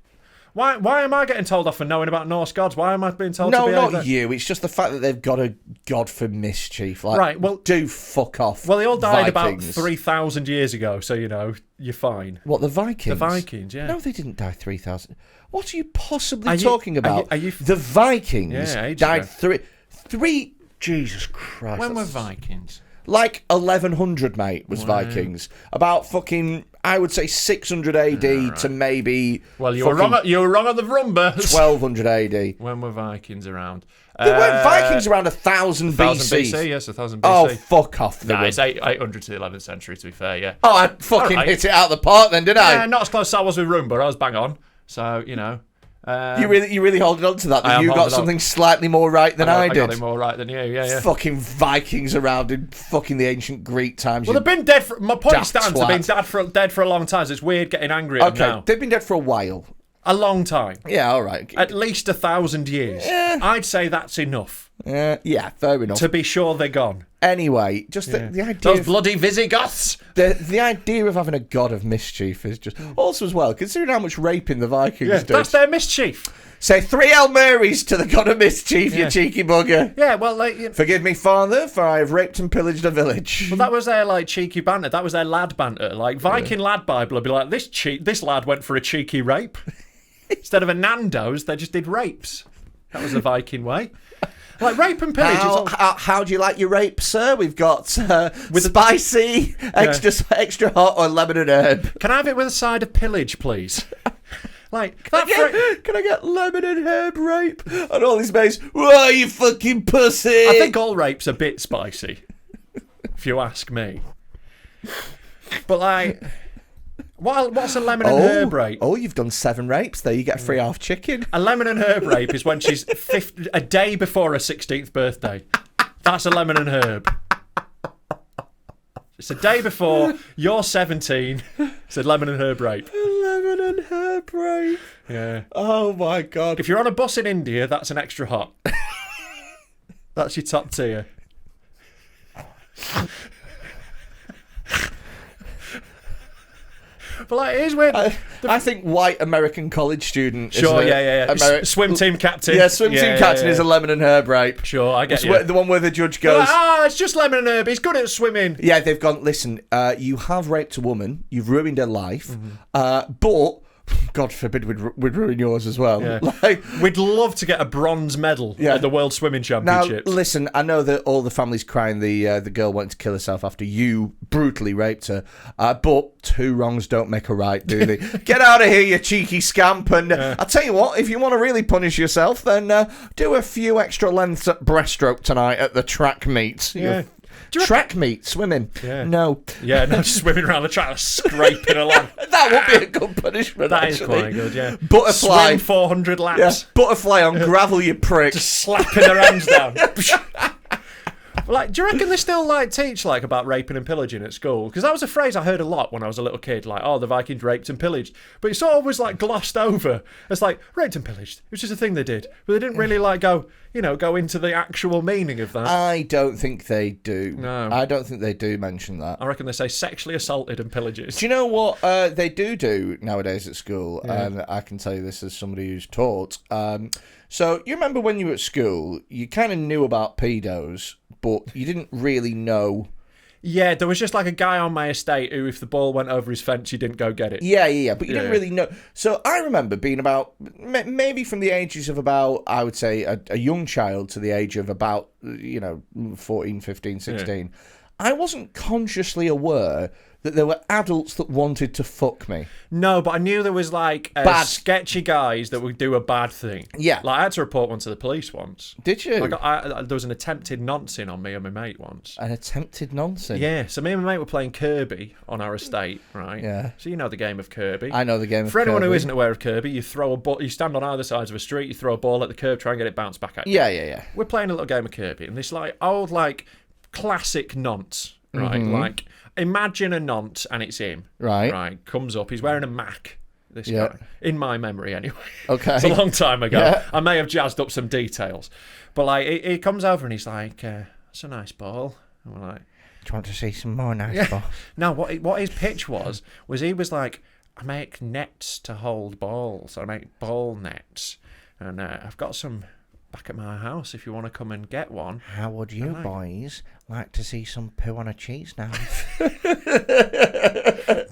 Why am I getting told off for knowing about Norse gods? Why am I being told to behave? No, not you. It's just the fact that they've got a god for mischief. Like, right, well... do fuck off. Well, they all died Vikings. about 3,000 years ago, so, you know, you're fine. What, the Vikings? The Vikings, yeah. No, they didn't die 3,000. What are you possibly talking about? Are you the Vikings died ago. three... Jesus Christ. When were Vikings? Like 1100, mate, was Vikings. About fucking, I would say 600 AD to maybe... Well, you were wrong on the rumbers. 1200 AD. When were Vikings around? They weren't Vikings around 1000 BC. 1000 BC, yes, 1000 BC. Oh, fuck off. Nah, it's 800 to the 11th century, to be fair, yeah. Oh, I fucking hit it out of the park then, didn't I? Yeah, not as close as I was with Roomba. I was bang on. So, you know... you really holding on to that you got something slightly more right than I did. I got it more right than you, yeah. Fucking Vikings around in fucking the ancient Greek times. Well, they've been dead for... My point stands, twat. they've been dead for a long time, so it's weird getting angry at them now. They've been dead for a while. A long time. Yeah, all right. At least 1,000 years. Yeah. I'd say that's enough. Yeah, fair enough. To be sure they're gone. Anyway, just the idea... Those bloody Visigoths! The idea of having a god of mischief is just... Also as well, considering how much raping the Vikings do. That's their mischief. Say 3 Hail Marys to the god of mischief, you cheeky bugger. Yeah, well, like... Forgive me, father, for I have raped and pillaged a village. Well, that was their, like, cheeky banter. That was their lad banter. Like, Viking lad Bible would be like, this lad went for a cheeky rape. Instead of a Nando's, they just did rapes. That was the Viking way. Like, rape and pillage how do you like your rape, sir? We've got with spicy, extra hot, or lemon and herb. Can I have it with a side of pillage, please? Like, can I get lemon and herb rape? And all these mates, whoa, you fucking pussy! I think all rape's a bit spicy, if you ask me. But, like... What's a lemon and herb rape? Oh, you've done 7 rapes there. You get a free half chicken. A lemon and herb rape is when she's a day before her 16th birthday. That's a lemon and herb. It's a day before you're 17. It's a lemon and herb rape. Lemon and herb rape. Yeah. Oh my God. If you're on a bus in India, that's an extra hot. That's your top tier. But like, it is weird. I think white American college student. Sure, swim team captain. Yeah, swim team captain is a lemon and herb rape. Sure, I get you. The one where the judge goes, it's just lemon and herb. He's good at swimming. Yeah, they've gone, listen, you have raped a woman. You've ruined her life. But... God forbid we'd ruin yours as well. Yeah. We'd love to get a bronze medal at the World Swimming Championships. Now, listen, I know that all the family's crying the girl wanting to kill herself after you brutally raped her, but two wrongs don't make a right, do they? Get out of here, you cheeky scamp, and I'll tell you what, if you want to really punish yourself, then do a few extra lengths at breaststroke tonight at the track meet. Yeah. Track meet, swimming. Yeah. No. Yeah, no, just swimming around the track, scraping along. That would be a good punishment, That actually. is quite good, yeah. Butterfly. Swim 400 laps. Yeah. Butterfly on gravel, you prick. Just slapping their hands down. Like, do you reckon they still teach about raping and pillaging at school? Because that was a phrase I heard a lot when I was a little kid. The Vikings raped and pillaged, but it sort of was glossed over. It's raped and pillaged. It was just a thing they did, but they didn't really go into the actual meaning of that. I don't think they do. No, I don't think they do mention that. I reckon they say sexually assaulted and pillages. Do you know what they do nowadays at school? Yeah. And I can tell you this as somebody who's taught. So you remember when you were at school, you kind of knew about pedos, but you didn't really know. Yeah, there was just a guy on my estate who, if the ball went over his fence, you didn't go get it. Yeah, but you didn't really know. So I remember being about, maybe from the ages of about, I would say, a young child to the age of about, 14, 15, 16. Yeah. I wasn't consciously aware that there were adults that wanted to fuck me. No, but I knew there was bad sketchy guys that would do a bad thing. Yeah. I had to report one to the police once. Did you? There was an attempted noncing on me and my mate once. An attempted noncing? Yeah, so me and my mate were playing Kirby on our estate, right? Yeah. So you know the game of Kirby. I know the game of Kirby. For anyone who isn't aware of Kirby, you throw a ball, you stand on either sides of a street, you throw a ball at the curb, try and get it bounced back at you. Yeah. We're playing a little game of Kirby, and this old classic nonce, right? Mm-hmm. Imagine a nonce and it's him. Right. Comes up. He's wearing a Mac. This guy. In my memory, anyway. Okay. It's a long time ago. Yeah. I may have jazzed up some details. But he comes over and he's like, that's a nice ball. And we're like, do you want to see some more nice balls? No, what his pitch was he was like, I make nets to hold balls. I make ball nets. And I've got some back at my house if you want to come and get one. How would you boys like to see some poo on a cheese knife?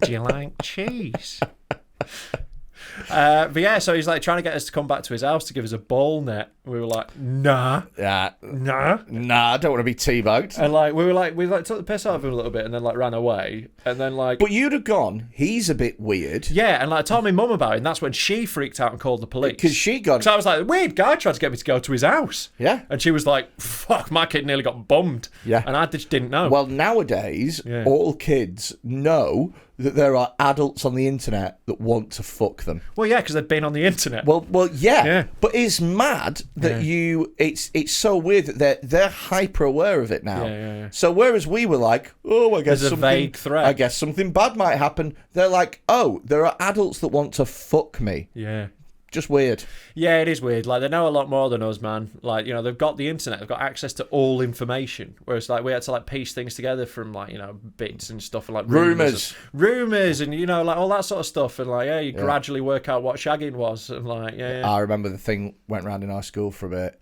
Do you like cheese? But yeah, so he's trying to get us to come back to his house to give us a ball net. We were like, nah. Yeah. Nah, I don't want to be teabagged. And we took the piss out of him a little bit and then ran away. And then But you'd have gone, he's a bit weird. Yeah, and I told my mum about it, and that's when she freaked out and called the police. Because Because I was like, weird guy tried to get me to go to his house. Yeah. And she was like, fuck, my kid nearly got bummed. Yeah. And I just didn't know. Well, nowadays, all kids know that there are adults on the internet that want to fuck them. Well, yeah, because they've been on the internet. Well, yeah. But it's mad that it's so weird that they're hyper aware of it now. Yeah. So whereas we were like, I guess there's a vague threat. I guess something bad might happen. They're like, there are adults that want to fuck me. Yeah. Just weird. Yeah, it is weird. They know a lot more than us, man. They've got the internet. They've got access to all information. Whereas, we had to, piece things together from, bits and stuff. And, rumours. And, all that sort of stuff. And, you gradually work out what shagging was. And, I remember the thing went round in our school for a bit.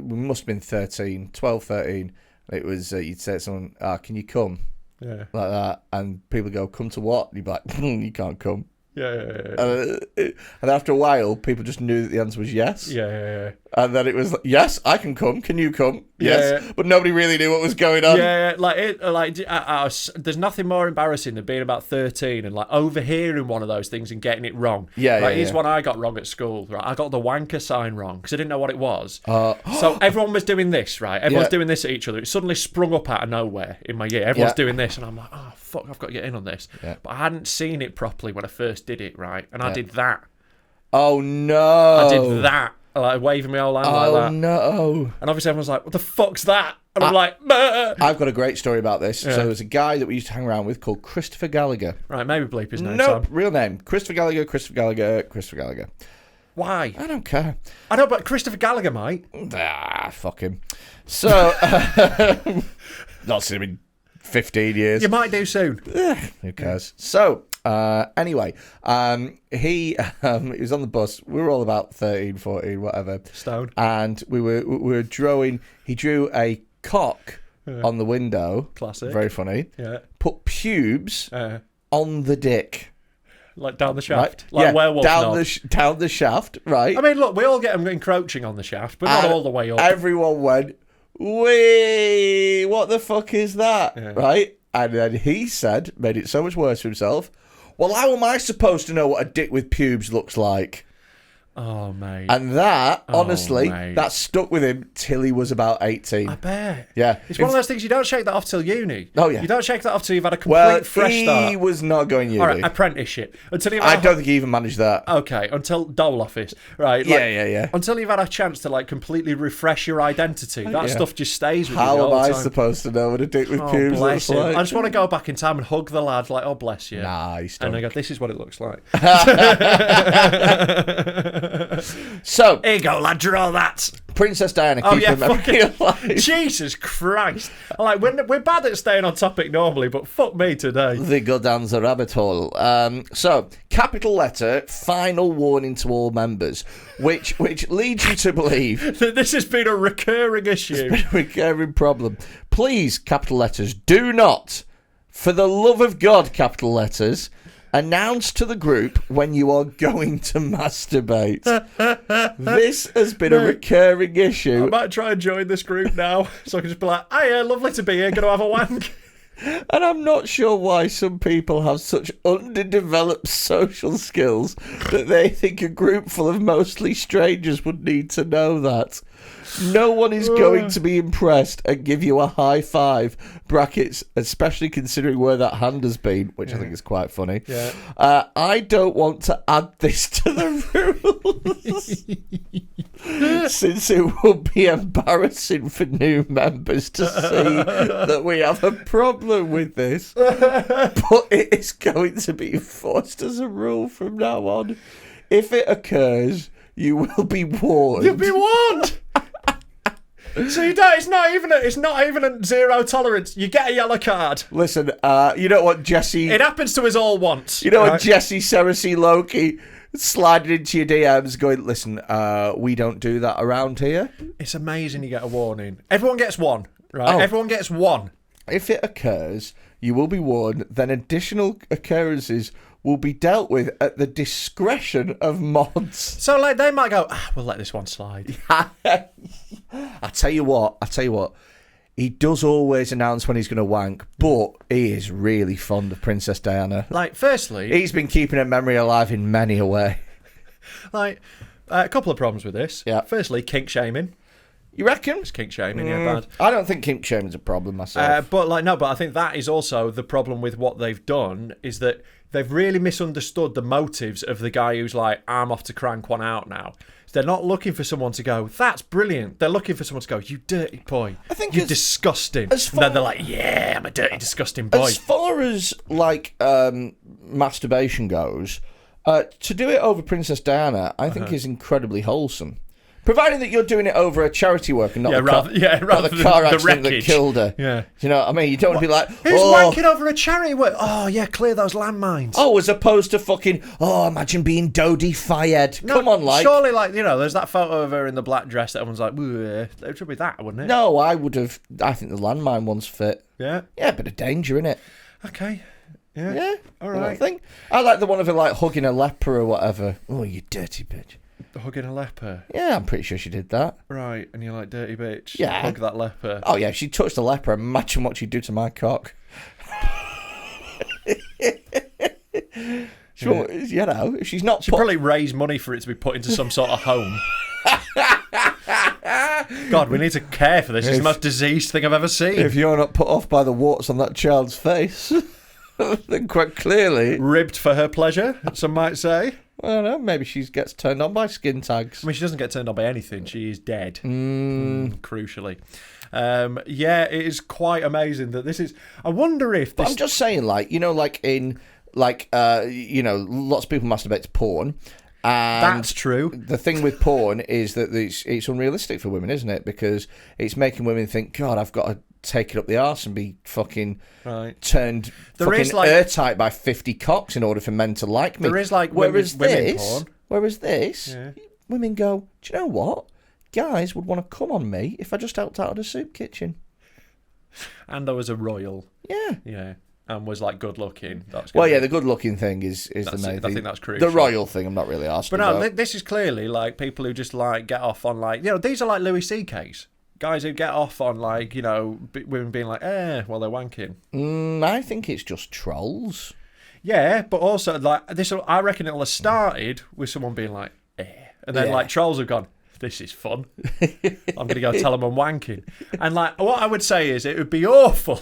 We must have been 12, 13. It was, you'd say to someone, can you come? Yeah. Like that. And people go, come to what? And you'd be like, you can't come. Yeah. And after a while, people just knew that the answer was yes. Yeah. And then it was yes, I can come. Can you come? Yes. Yeah. But nobody really knew what was going on. Yeah. There's nothing more embarrassing than being about 13 and overhearing one of those things and getting it wrong. Here's one I got wrong at school. Right, I got the wanker sign wrong because I didn't know what it was. So everyone was doing this. Right, everyone's doing this at each other. It suddenly sprung up out of nowhere in my year. Everyone's doing this, and I'm like, oh fuck, I've got to get in on this. Yeah. But I hadn't seen it properly when I first did it. Right, and I did that. Oh no! I did that. Waving my whole hand like that. Oh no! And obviously everyone's like, what the fuck's that? And I'm like, bah! I've got a great story about this. So there's a guy that we used to hang around with called Christopher Gallagher. Right, maybe bleep his name. Nope, real name. Christopher Gallagher. Why? I don't care. I know, but Christopher Gallagher, mate. Fuck him. So, not seen him in 15 years. You might do soon. Who cares? So, Anyway, he was on the bus. We were all about 13, 14, whatever. Stone. And we were drawing. He drew a cock on the window. Classic. Very funny. Yeah. Put pubes on the dick. Like down the shaft? Right? Like werewolf knob. Down the shaft, right? I mean, look, we all get them encroaching on the shaft, but not all the way up. Everyone went, wee, what the fuck is that? Yeah. Right? And then he said, made it so much worse for himself, well, how am I supposed to know what a dick with pubes looks like? Oh, mate. And that, honestly, mate. that stuck with him till he was about 18. I bet. Yeah. It's one of those things you don't shake that off till uni. Oh, yeah. You don't shake that off till you've had a complete fresh start. he was not going uni. All right, apprenticeship. Until you've I had don't think he even managed that. Okay, until dole office. Right. Like, Yeah. Until you've had a chance to, like, completely refresh your identity. That stuff just stays with you How all am the I time. supposed to know what a dick with pubes bless looks him. like? I just want to go back in time and hug the lad, like, oh, bless you. Nah, he's And I go, this is what it looks like. So, here you go, lad, draw that. Princess Diana, Oh, keep yeah, her memory alive. Jesus Christ. Like, we're bad at staying on topic normally, but fuck me today. They go down the rabbit hole. So, capital letter, final warning to all members, which leads you to believe that this has been a recurring issue. a recurring problem. Please, capital letters, do not, for the love of God, capital letters, announce to the group when you are going to masturbate. This has been a recurring issue. I might try and join this group now, so I can just be like, hiya, lovely to be here, gonna have a wank. And I'm not sure why some people have such underdeveloped social skills that they think a group full of mostly strangers would need to know that. No one is going to be impressed and give you a high five, brackets, especially considering where that hand has been, which I think is quite funny. Yeah. I don't want to add this to the rules, since it will be embarrassing for new members to see that we have a problem with this. But it is going to be enforced as a rule from now on. If it occurs, you will be warned. You'll be warned. So you don't. It's not even a zero tolerance. You get a yellow card. Listen, you know what, Jesse? It happens to us all once. You know what, Jesse Cersei Loki sliding into your DMs, going, "Listen, we don't do that around here." It's amazing. You get a warning. Everyone gets one, right? Oh. Everyone gets one. If it occurs, you will be warned. Then additional occurrences will be dealt with at the discretion of mods. So, like, they might go, we'll let this one slide. I tell you what. He does always announce when he's going to wank, but he is really fond of Princess Diana. Like, firstly, He's been keeping her memory alive in many a way. like, a couple of problems with this. Yeah. Firstly, kink shaming. You reckon? It's kink shaming, yeah, bad. I don't think kink shaming's a problem myself. But I think that is also the problem with what they've done, is that they've really misunderstood the motives of the guy who's like, I'm off to crank one out now. They're not looking for someone to go, that's brilliant. They're looking for someone to go, you dirty boy. I think you're disgusting. And then they're like, yeah, I'm a dirty, disgusting boy. As far as, like, masturbation goes, to do it over Princess Diana, I think is incredibly wholesome. Providing that you're doing it over a charity work and not rather the car than the accident that wreckage. killed her. Yeah. You know what I mean? You don't want to be like, Who's wanking over a charity work? Oh, yeah, clear those landmines. Oh, as opposed to fucking, imagine being Dodie fired. No, Come on, like. Surely, like, there's that photo of her in the black dress that everyone's like, it should be that, wouldn't it? No, I think the landmine one's fit. Yeah? Yeah, a bit of danger in it. Okay. Yeah. Yeah. All I right. think. I like the one of her, like, hugging a leper or whatever. Oh, you dirty bitch. Hugging a leper. Yeah, I'm pretty sure she did that. Right, and you're like, dirty bitch. Yeah. Hug that leper. Oh, yeah, if she touched the leper, imagine what she'd do to my cock. If she's not... She'd probably raise money for it to be put into some sort of home. God, we need to care for this. It's the most diseased thing I've ever seen. If you're not put off by the warts on that child's face, then quite clearly... Ribbed for her pleasure, some might say. I don't know, maybe she gets turned on by skin tags. I mean, she doesn't get turned on by anything. She is dead, crucially. Yeah, it is quite amazing that this is... I wonder if this... But I'm just saying, like, lots of people masturbate to porn. And that's true. The thing with porn is that it's unrealistic for women, isn't it? Because it's making women think, God, I've got to take it up the arse and be fucking turned there fucking is like, airtight by 50 cocks in order for men to like me. There is like women porn. Whereas this, women go, do you know what? Guys would want to come on me if I just helped out at a soup kitchen. And I was a royal. Yeah. Yeah. And was like good looking. The good looking thing is the main thing. I think that's crucial. The royal thing, I'm not really asking. But no, about. This is clearly like people who just like get off on like, you know, these are like Louis C.K.'s. Guys who get off on like, you know, women being like, while they're wanking. I think it's just trolls. Yeah, but also like this, I reckon it'll have started with someone being like, and then like trolls have gone, this is fun. I'm going to go tell them I'm wanking. And like, what I would say is it would be awful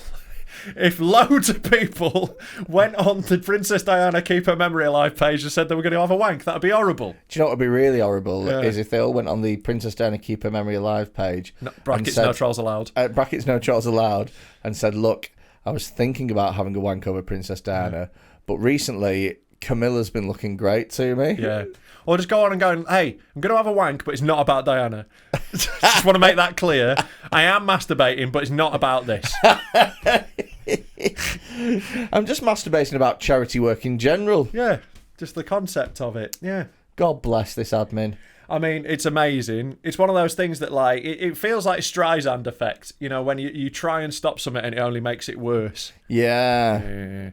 if loads of people went on the Princess Diana Keep Her Memory Alive page and said they were going to have a wank. That would be horrible. Do you know what would be really horrible? Is if they all went on the Princess Diana Keep Her Memory Alive page. Brackets, said, no trolls allowed. Brackets, no trolls allowed. And said, look, I was thinking about having a wank over Princess Diana, but recently Camilla's been looking great to me. Yeah. Or just go on and go, hey, I'm going to have a wank, but it's not about Diana. Just want to make that clear. I am masturbating, but it's not about this. I'm just masturbating about charity work in general. Yeah, just the concept of it. Yeah. God bless this admin. I mean, it's amazing. It's one of those things that, like, it feels like Streisand effect. You know, when you try and stop something and it only makes it worse. Yeah.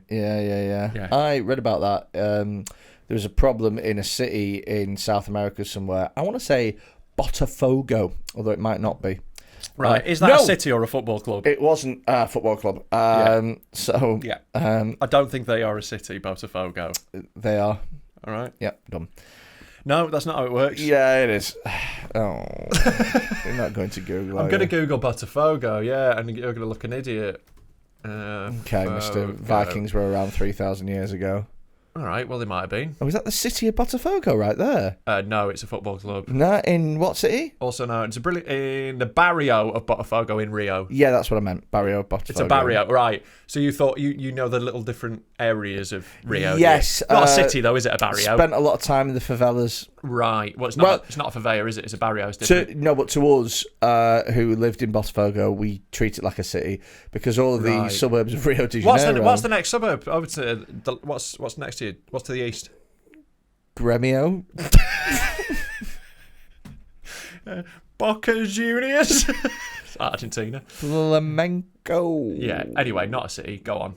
I read about that. There was a problem in a city in South America somewhere. I want to say Botafogo, although it might not be. Right. Is that a city or a football club? It wasn't a football club. I don't think they are a city, Botafogo. They are. All right. Yeah, done. No, that's not how it works. Yeah, it is. Oh, you're not going to Google. I'm going to Google Botafogo, yeah, and you're going to look an idiot. Okay, Mr. Vikings were around 3,000 years ago. All right, well, they might have been. Oh, is that the city of Botafogo right there? No, it's a football club. No, in what city? Also known, it's in the barrio of Botafogo in Rio. Yeah, that's what I meant. Barrio of Botafogo. It's a barrio, right. So you thought, you know the little different areas of Rio? Yes. Not a city, though, is it, a barrio? Spent a lot of time in the favelas. Right. Well, it's not a favela, is it? It's a barrio. It's different. No, but to us, who lived in Botafogo, we treat it like a city because all of the suburbs of Rio de Janeiro... What's the next suburb? Over to what's next to you? What's to the east? Gremio. Boca Juniors. Argentina. Flamenco. Yeah. Anyway, not a city. Go on.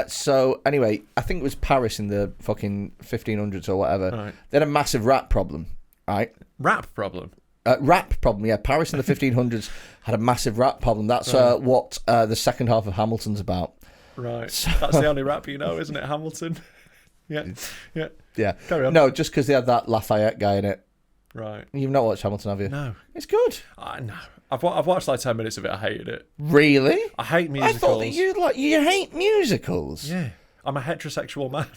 So anyway, I think it was Paris in the fucking 1500s or whatever. Right. They had a massive rat problem. Right. Rat problem. Rat problem. Yeah. Paris in the 1500s had a massive rat problem. That's what the second half of Hamilton's about. Right. So, that's the only rap you know, isn't it, Hamilton? Yeah. Carry on. No, just because they had that Lafayette guy in it. Right. You've not watched Hamilton, have you? No. It's good. No. I've watched like 10 minutes of it. I hated it. Really? I hate musicals. I thought that you hate musicals. Yeah. I'm a heterosexual man.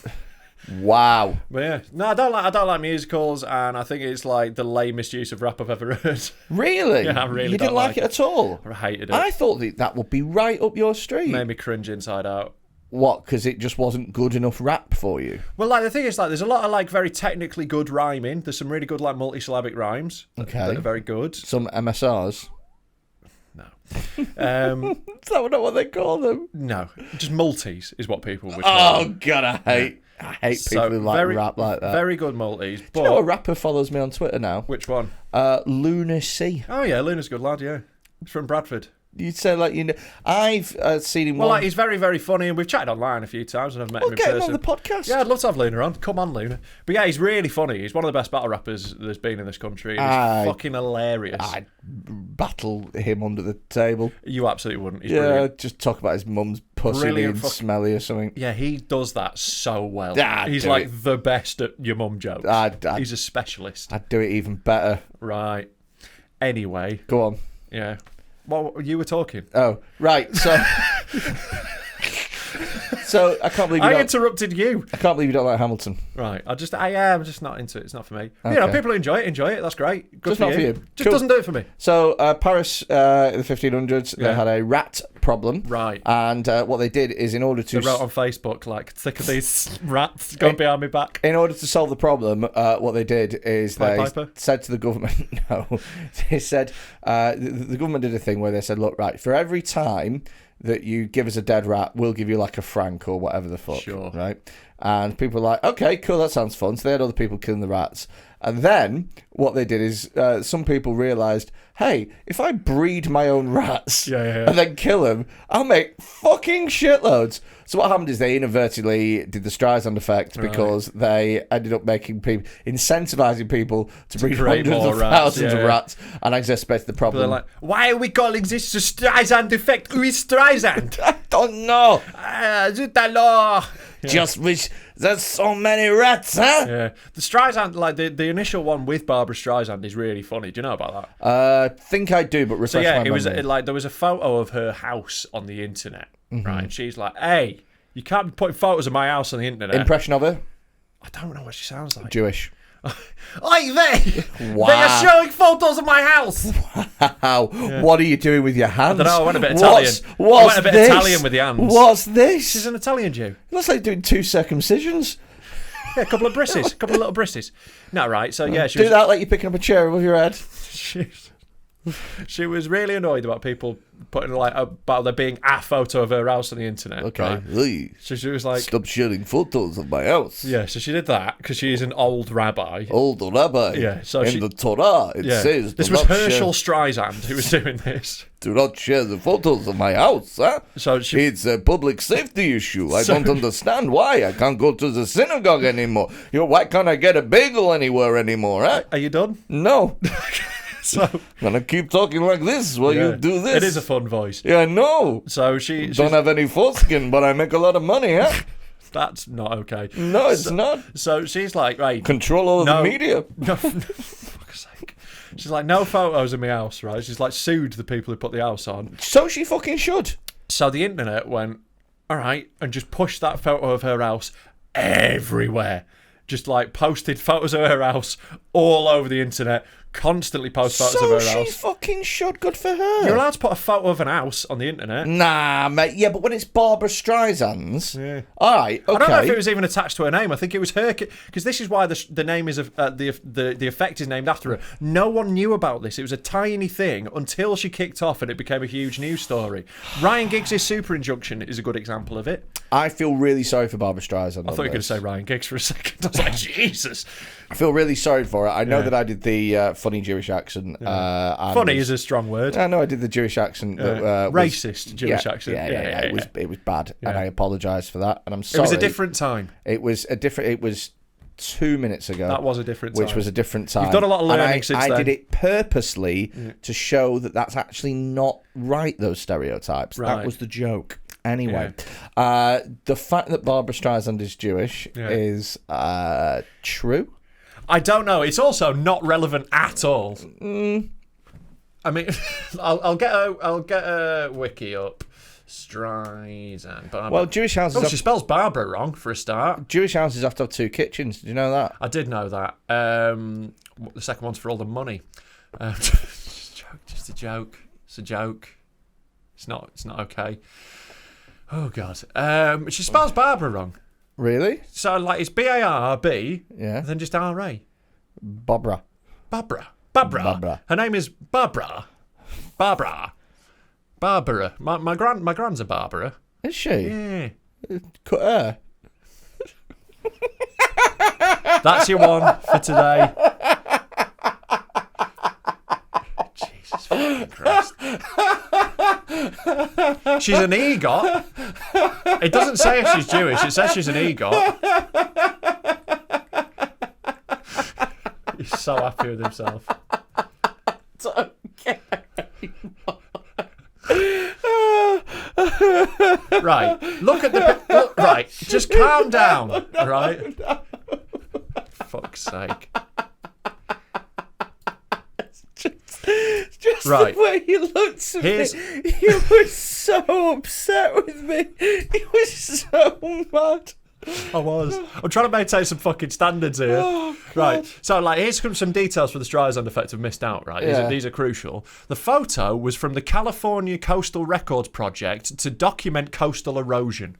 Wow. But yeah. No, I don't like musicals, and I think it's like the lamest use of rap I've ever heard. Really? Yeah, I really You didn't like it at all? I hated it. I thought that would be right up your street. Made me cringe inside out. What? Because it just wasn't good enough rap for you? Well, like the thing is, like, there's a lot of like very technically good rhyming. There's some really good like multisyllabic rhymes. Okay. That are very good. Some MSRs. No. Is that not what they call them? No, just multis is what people would call them. Oh God, I hate people who like rap like that. Very good multis. But do you know a rapper follows me on Twitter now? Which one? Lunacy. Oh yeah, Luna's a good lad. Yeah, he's from Bradford. You'd say like I've seen him. Well, like he's very, very funny, and we've chatted online a few times, and I've met him in person. Get him on the podcast. Yeah, I'd love to have Luna on. Come on, Luna. But yeah, he's really funny. He's one of the best battle rappers there's been in this country. And he's fucking hilarious. I'd battle him under the table. You absolutely wouldn't. He's brilliant. Just talk about his mum's pussy being smelly or something. Yeah, he does that so well. He's like the best at your mum jokes. He's a specialist. I'd do it even better. Right. Anyway. Go on. Yeah. Well, you were talking. Oh, right. So, so I can't believe I interrupted you. I can't believe you don't like Hamilton. Right. I'm just not into it. It's not for me. Okay. You know, people who enjoy it. That's great. Good just for not you. for you. Just doesn't do it for me. So, Paris in the 1500s, they had a rat problem. Right. And what they did is, in order to... They wrote on Facebook, like, sick of these rats going behind me back. In order to solve the problem, what they did is Piper? said to the government... No. They said... the government did a thing where they said, look, right, for every time that you give us a dead rat, we'll give you like a franc or whatever the fuck. Sure. Right? And people were like, okay, cool, that sounds fun. So they had other people killing the rats. And then what they did is some people realised, hey, if I breed my own rats and then kill them, I'll make fucking shitloads. So what happened is they inadvertently did the Streisand effect because they ended up making people, incentivizing people to breed hundreds of thousands of rats and exacerbate the problem. They're like, why are we calling this the Streisand effect? Who is Streisand? I don't know. Zut alors. Just wish there's so many rats, huh? Yeah, the Streisand, like the initial one with Barbara Streisand, is really funny. Do you know about that? I think I do, but refresh my memory. It was like there was a photo of her house on the internet, right? And she's like, "Hey, you can't be putting photos of my house on the internet." Impression of her? I don't know what she sounds like. Jewish. Oi, they! Wow. They are showing photos of my house. Wow. Yeah. What are you doing with your hands? I don't know. I went a bit Italian. What's I went a bit this? Italian with the hands. What's this? She's an Italian Jew. It looks like doing 2 circumcisions. Yeah, a couple of brisses, a couple of little brisses. No, right. So yeah, she do was, that like you're picking up a chair above your head. She was really annoyed about people putting about there being a photo of her house on the internet. Okay. Right? So she was like, stop sharing photos of my house. Yeah, so she did that because she is an old rabbi. Old rabbi. Yeah. So in the Torah it says this was Herschel Streisand who was doing this. Do not share the photos of my house, huh? So it's a public safety issue. I don't understand why I can't go to the synagogue anymore. Why can't I get a bagel anywhere anymore, huh? Are you done? No. So I'm gonna keep talking like this while you do this. It is a fun voice. Yeah, I know. So she don't have any foreskin, but I make a lot of money, huh? That's not okay. No, it's not. So she's like, right, control all of the media. No, for fuck's sake. She's like, no photos of my house, right? She's like sued the people who put the house on. So she fucking should. So the internet went, all right, and just pushed that photo of her house everywhere. Just like posted photos of her house all over the internet. Constantly post photos of her house. So she fucking should. Good for her. You're allowed to put a photo of an house on the internet. Nah, mate. Yeah, but when it's Barbara Streisand's, all right, okay. I don't know if it was even attached to her name. I think it was her, because this is why the name is the effect is named after her. No one knew about this. It was a tiny thing until she kicked off, and it became a huge news story. Ryan Giggs' super injunction is a good example of it. I feel really sorry for Barbara Streisand. I thought you were going to say Ryan Giggs for a second. I was like, Jesus. I feel really sorry for her. I know that I did the funny Jewish accent. Funny is a strong word. I know I did the Jewish accent. Racist Jewish accent. Yeah. It was bad, and I apologise for that. And I'm sorry. It was a different time. It was 2 minutes ago. That was a different time. Which was a different time. You've done a lot of learning since then. I did it purposely to show that that's actually not right, those stereotypes. Right. That was the joke. Anyway, the fact that Barbara Streisand is Jewish is true. I don't know. It's also not relevant at all. I mean, I'll get a wiki up. Streisand. Barbara. Well, Jewish houses. She spells Barbara wrong for a start. Jewish houses have to have 2 kitchens. Did you know that? I did know that. The second one's for all the money. Just a joke. It's a joke. It's not okay. Oh God. She spells Barbara wrong. Really? So like it's B-A-R-B. Yeah. And then just R-A. Barbara. Her name is Barbara. Barbara. My grand's a Barbara. Is she? Yeah. Cut her. That's your one for today. Jesus fucking Christ. She's an EGOT. It doesn't say if she's Jewish. It says she's an EGOT. He's so happy with himself. Right. Right. Just calm down. Right. Fuck's sake. Just the way he looked at me, he was so upset with me. He was so mad. I was. I'm trying to maintain some fucking standards here. Oh, right. So, here's some details for the Streisand effect I've missed out, right? These are crucial. The photo was from the California Coastal Records Project to document coastal erosion.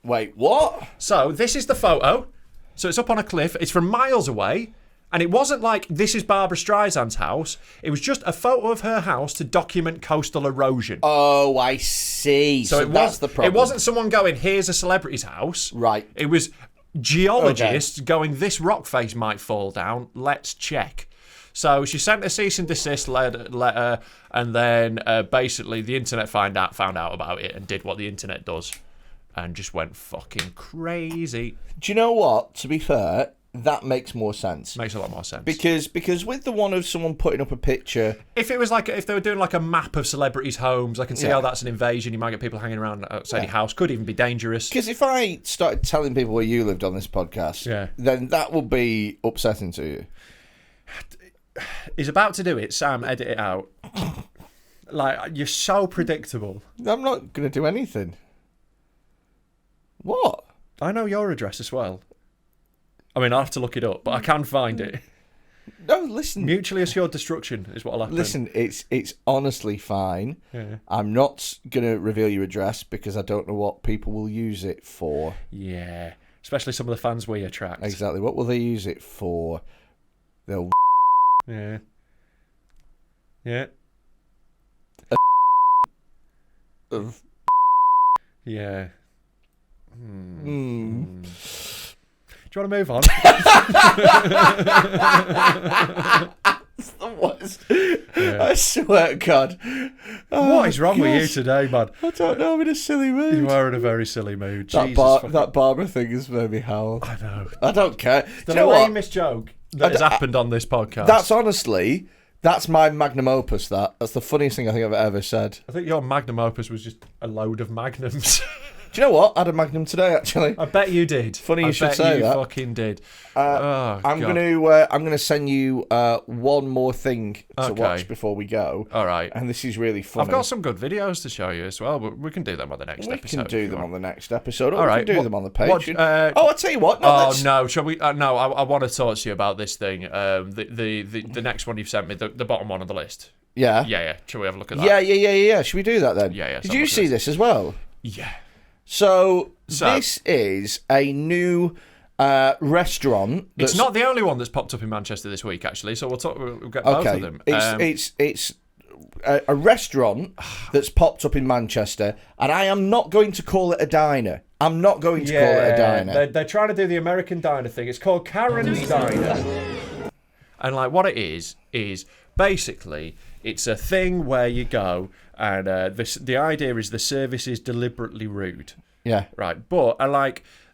Wait, what? So, this is the photo. So, it's up on a cliff. It's from miles away. And it wasn't like, this is Barbara Streisand's house. It was just a photo of her house to document coastal erosion. Oh, I see. So that's the problem. It wasn't someone going, here's a celebrity's house. Right. It was geologists going, this rock face might fall down. Let's check. So she sent a cease and desist letter, and then basically the internet found out about it and did what the internet does. And just went fucking crazy. Do you know what? To be fair, that makes more sense. Makes a lot more sense. Because with the one of someone putting up a picture... If it was if they were doing a map of celebrities' homes, I can see how that's an invasion. You might get people hanging around outside your house. Could even be dangerous. Because if I started telling people where you lived on this podcast, then that would be upsetting to you. He's about to do it. Sam, edit it out. You're so predictable. I'm not going to do anything. What? I know your address as well. I mean, I'll have to look it up, but I can find it. No, listen. Mutually assured destruction is what'll happen. Listen, it's honestly fine. Yeah. I'm not going to reveal your address because I don't know what people will use it for. Yeah, especially some of the fans we attract. Exactly. What will they use it for? They'll... Yeah. Yeah. Of... Yeah. Mm. Do you want to move on? That's the worst. Yeah. I swear to God. What is wrong with you today, man? I don't know. I'm in a silly mood. You are in a very silly mood. That Barbara thing has made me howl. I know. I don't care. The lamest joke that has happened on this podcast. That's honestly... That's my magnum opus, That's the funniest thing I think I've ever said. I think your magnum opus was just a load of magnums. Do you know what? I had a magnum today, actually. I bet you did. Funny you should say that. I bet you fucking did. I'm gonna send you one more thing to watch before we go. All right. And this is really funny. I've got some good videos to show you as well, but we can do them on the next episode. We can do them on the next episode. All right. We can do them on the page. I'll tell you what. No, shall we? No, I want to talk to you about this thing. The next one you've sent me, the bottom one on the list. Yeah. Yeah. Shall we have a look at that? Yeah. Should we do that then? Yeah. Did you see this as well? Yeah. So this is a new restaurant. It's not the only one that's popped up in Manchester this week, actually. So we'll get both of them. It's a restaurant that's popped up in Manchester, and I am not going to call it a diner. I'm not going to call it a diner. They're trying to do the American diner thing. It's called Karen's Diner. And what it is basically it's a thing where you go and the idea is the service is deliberately rude. Yeah. Right. But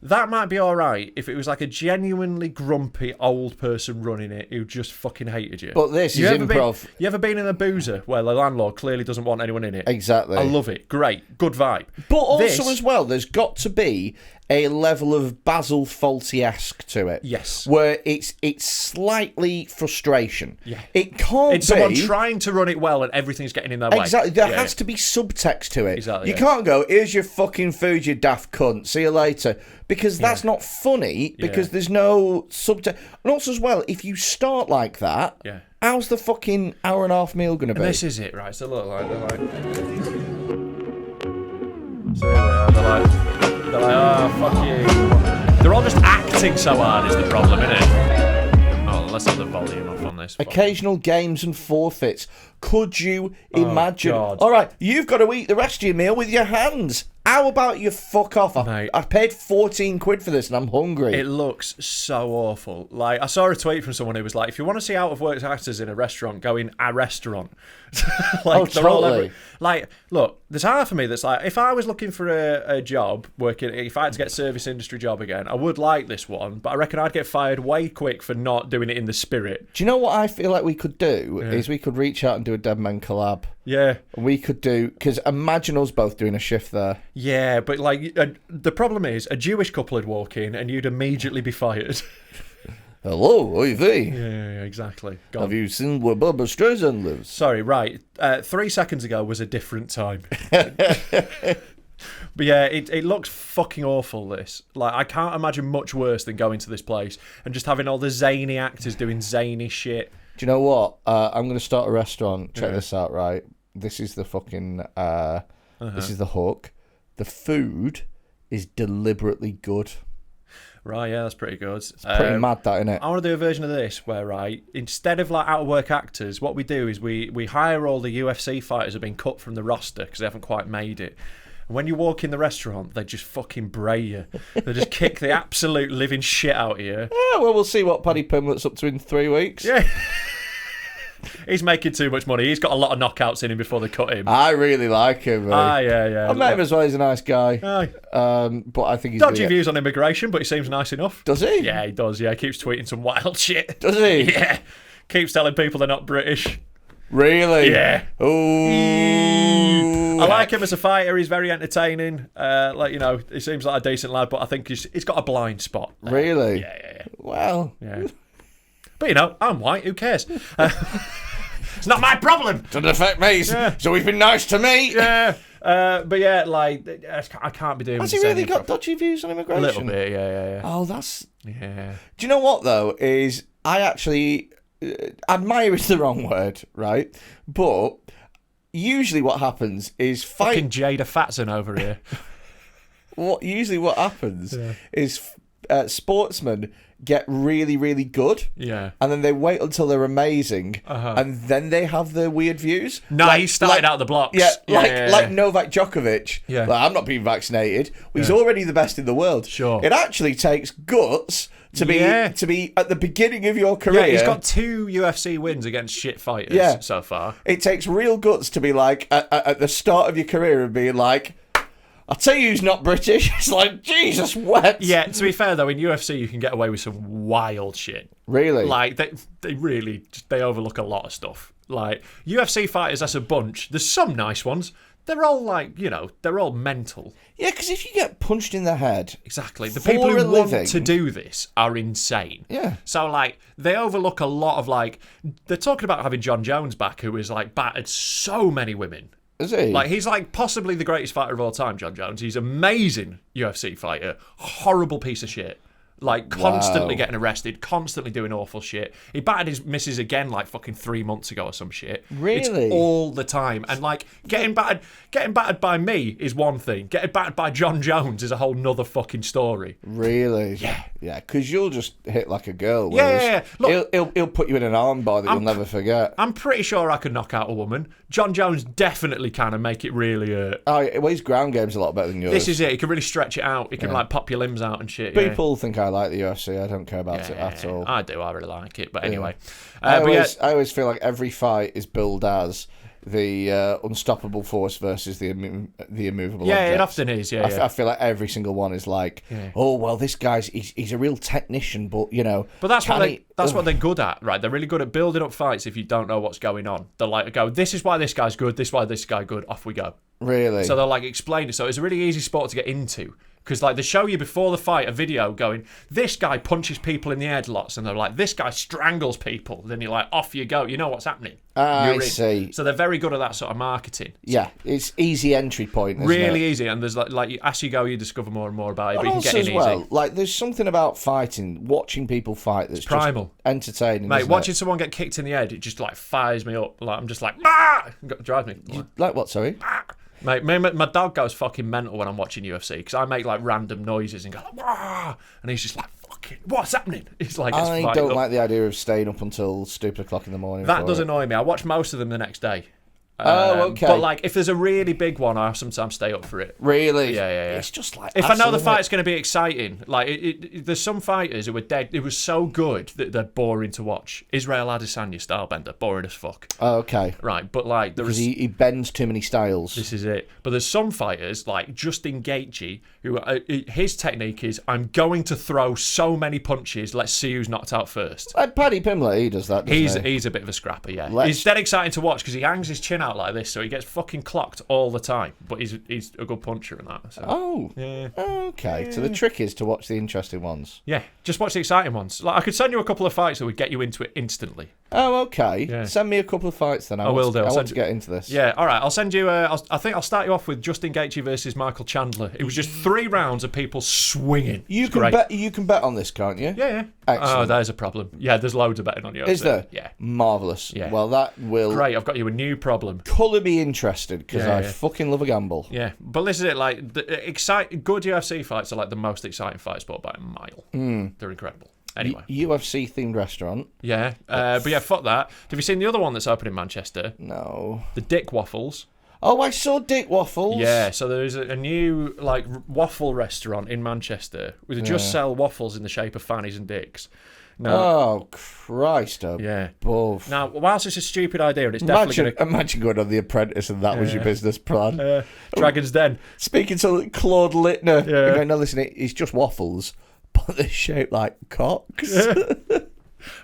that might be all right if it was a genuinely grumpy old person running it who just fucking hated you. But this is improv. You ever been in a boozer where the landlord clearly doesn't want anyone in it? Exactly. I love it. Great. Good vibe. But also as well, there's got to be a level of Basil Fawlty-esque to it. Yes. Where it's slightly frustration. Yeah. It can't It's someone trying to run it well and everything's getting in their way. Exactly. There has to be subtext to it. Exactly. You can't go, here's your fucking food, you daft cunt. See you later. Because that's not funny, because there's no subtext. And also as well, if you start like that, how's the fucking hour and a half meal going to be? And this is it, right? So look, they're like, oh, fuck you. They're all just acting so hard is the problem, isn't it? Oh, let's have the volume off on this. Occasional games and forfeits. Could you imagine? God. All right, you've got to eat the rest of your meal with your hands. How about you fuck off? Mate. I paid 14 quid for this and I'm hungry. It looks so awful. I saw a tweet from someone who was like, if you want to see out of work actors in a restaurant, go in a restaurant. Totally. Look, there's half of me that's like, if I was looking for a job, if I had to get a service industry job again, I would like this one, but I reckon I'd get fired way quick for not doing it in the spirit. Do you know what I feel like we could do? Is we could reach out and do a Dead Men collab. Yeah. We could do, because imagine us both doing a shift there. Yeah, but the problem is a Jewish couple would walk in and you'd immediately be fired. Hello, Ivy. Yeah, exactly. Have you seen where Barbra Streisand lives? Sorry, right. 3 seconds ago was a different time. But yeah, it looks fucking awful, this. Like, I can't imagine much worse than going to this place and just having all the zany actors doing zany shit. Do you know what? I'm going to start a restaurant. Check this out, right? This is the fucking... This is the hook. The food is deliberately good. Right, yeah, that's pretty good. It's pretty mad, that, isn't it? I want to do a version of this where, right, instead of like out-of-work actors, what we do is we hire all the UFC fighters who have been cut from the roster because they haven't quite made it. And when you walk in the restaurant, they just fucking bray you. They just kick the absolute living shit out of you. Yeah, well, we'll see what Paddy Pimblett's up to in 3 weeks. Yeah. He's making too much money. He's got a lot of knockouts in him before they cut him. I really like him. Yeah. I met him as well. He's a nice guy. But I think he's... Dodgy views on immigration, but he seems nice enough. Does he? Yeah, he does. Yeah, he keeps tweeting some wild shit. Does he? Yeah. Keeps telling people they're not British. Really? Yeah. Ooh. I like him as a fighter. He's very entertaining. He seems like a decent lad, but I think he's got a blind spot there. Really? Yeah. Well. Yeah. But, I'm white. Who cares? It's not my problem. Doesn't affect me. Yeah. So he's been nice to me. Yeah. But yeah, like, I can't be doing... Has he really got dodgy views on immigration? A little bit, yeah. Oh, that's... Yeah. Do you know what, though, is I actually... admire is the wrong word, right? But usually what happens is... Fucking Jada Fatson over here. What happens is sportsmen get really, really good. Yeah. And then they wait until they're amazing. And then they have the weird views. No, he started out the blocks. Yeah, like Novak Djokovic. Yeah. Like, I'm not being vaccinated. He's already the best in the world. Sure. It actually takes guts to be at the beginning of your career. Yeah, he's got 2 UFC wins against shit fighters so far. It takes real guts to be like at the start of your career and being like, I'll tell you who's not British. It's like, Jesus, what? Yeah, to be fair, though, in UFC, you can get away with some wild shit. Really? Like, they really, they overlook a lot of stuff. Like, UFC fighters as a bunch, there's some nice ones. They're all like, they're all mental. Yeah, because if you get punched in the head... Exactly. The people who want to do this are insane. Yeah. So, like, they overlook a lot of, like... They're talking about having John Jones back, who has, like, battered so many women. Is he? Like, he's like possibly the greatest fighter of all time, John Jones. He's an amazing UFC fighter. Horrible piece of shit. Like, constantly getting arrested, constantly doing awful shit. He battered his missus again, like, fucking 3 months ago or some shit. Really? It's all the time. And, like, getting battered by me is one thing. Getting battered by John Jones is a whole nother fucking story. Really? Yeah. Yeah, because you'll just hit like a girl. Yeah. Look, he'll put you in an armbar that you'll never forget. I'm pretty sure I could knock out a woman. John Jones definitely can and make it really hurt. Oh, well, his ground game's a lot better than yours. This is it. He can really stretch it out. He can, like, pop your limbs out and shit. People think I like the UFC. I don't care about it at all. I do. I really like it. But anyway. I always feel like every fight is billed as the unstoppable force versus the immovable object. It often is, I feel like every single one is like, oh, well, this guy's, he's a real technician, but, But that's what they're good at, right? They're really good at building up fights if you don't know what's going on. They're like, this is why this guy's good, this is why this guy's good, off we go. Really? So they'll, like, explain it. So it's a really easy sport to get into. Because, like, they show you before the fight a video going, this guy punches people in the head lots, and they're like, this guy strangles people. Then you're like, off you go. You know what's happening. I see. So they're very good at that sort of marketing. Yeah, it's easy entry point, isn't really it? Easy, and there's like as you go, you discover more and more about it, but And you can also get in as well, easy. like, there's something about fighting, watching people fight that's primal. Just entertaining, Mate, isn't watching it? someone get kicked in the head, it just, like, fires me up. Like, I'm just like, ah! It drives me. Like what, sorry? Mate, my dog goes fucking mental when I'm watching UFC because I make, like, random noises and go, ah! And he's just like, fucking, what's happening? He's like, I don't like the idea of staying up until stupid o'clock in the morning. That does annoy me. I watch most of them the next day. Okay. But, like, if there's a really big one, I sometimes stay up for it. Really? Yeah. It's just like... If I know the fight's going to be exciting, like, there's some fighters who are dead. It was so good that they're boring to watch. Israel Adesanya, stylebender, boring as fuck. Oh, okay. Right, but, like, because he bends too many styles. This is it. But there's some fighters, like Justin Gaethje, who his technique is, I'm going to throw so many punches, let's see who's knocked out first. Like Paddy Pimblett, he does that, doesn't he? He's a bit of a scrapper, yeah. He's dead exciting to watch because he hangs his chin out out like this, so he gets fucking clocked all the time. But he's a good puncher and that. So. Oh. Yeah. Okay. Yeah. So the trick is to watch the interesting ones. Yeah, just watch the exciting ones. Like I could send you a couple of fights that would get you into it instantly. Oh, okay. Yeah. Send me a couple of fights then. I will do. I want to get into this. Yeah, all right. I'll send you. I think I'll start you off with Justin Gaethje versus Michael Chandler. It was just 3 rounds of people swinging. You can bet on this, can't you? Yeah. Excellent. Oh, there's a problem. Yeah, there's loads of betting on you. Is there? Yeah. Marvellous. Yeah. Well, that will... Great, I've got you a new problem. Colour me interested, because I fucking love a gamble. Yeah, but this is it. Like, good UFC fights are like the most exciting fight sport by a mile. They're incredible. Anyway. UFC-themed restaurant. Yeah, but yeah, fuck that. Have you seen the other one that's open in Manchester? No. The Dick Waffles. Oh, I saw Dick Waffles. Yeah, so there's a new like waffle restaurant in Manchester where they just sell waffles in the shape of fannies and dicks. No. Oh, Christ above. Now, whilst it's a stupid idea, and it's definitely Imagine going on The Apprentice and that was your business plan. Dragon's Den. Speaking to Claude Littner. Yeah. Going, no, listen, it's just waffles, but they're shaped like cocks.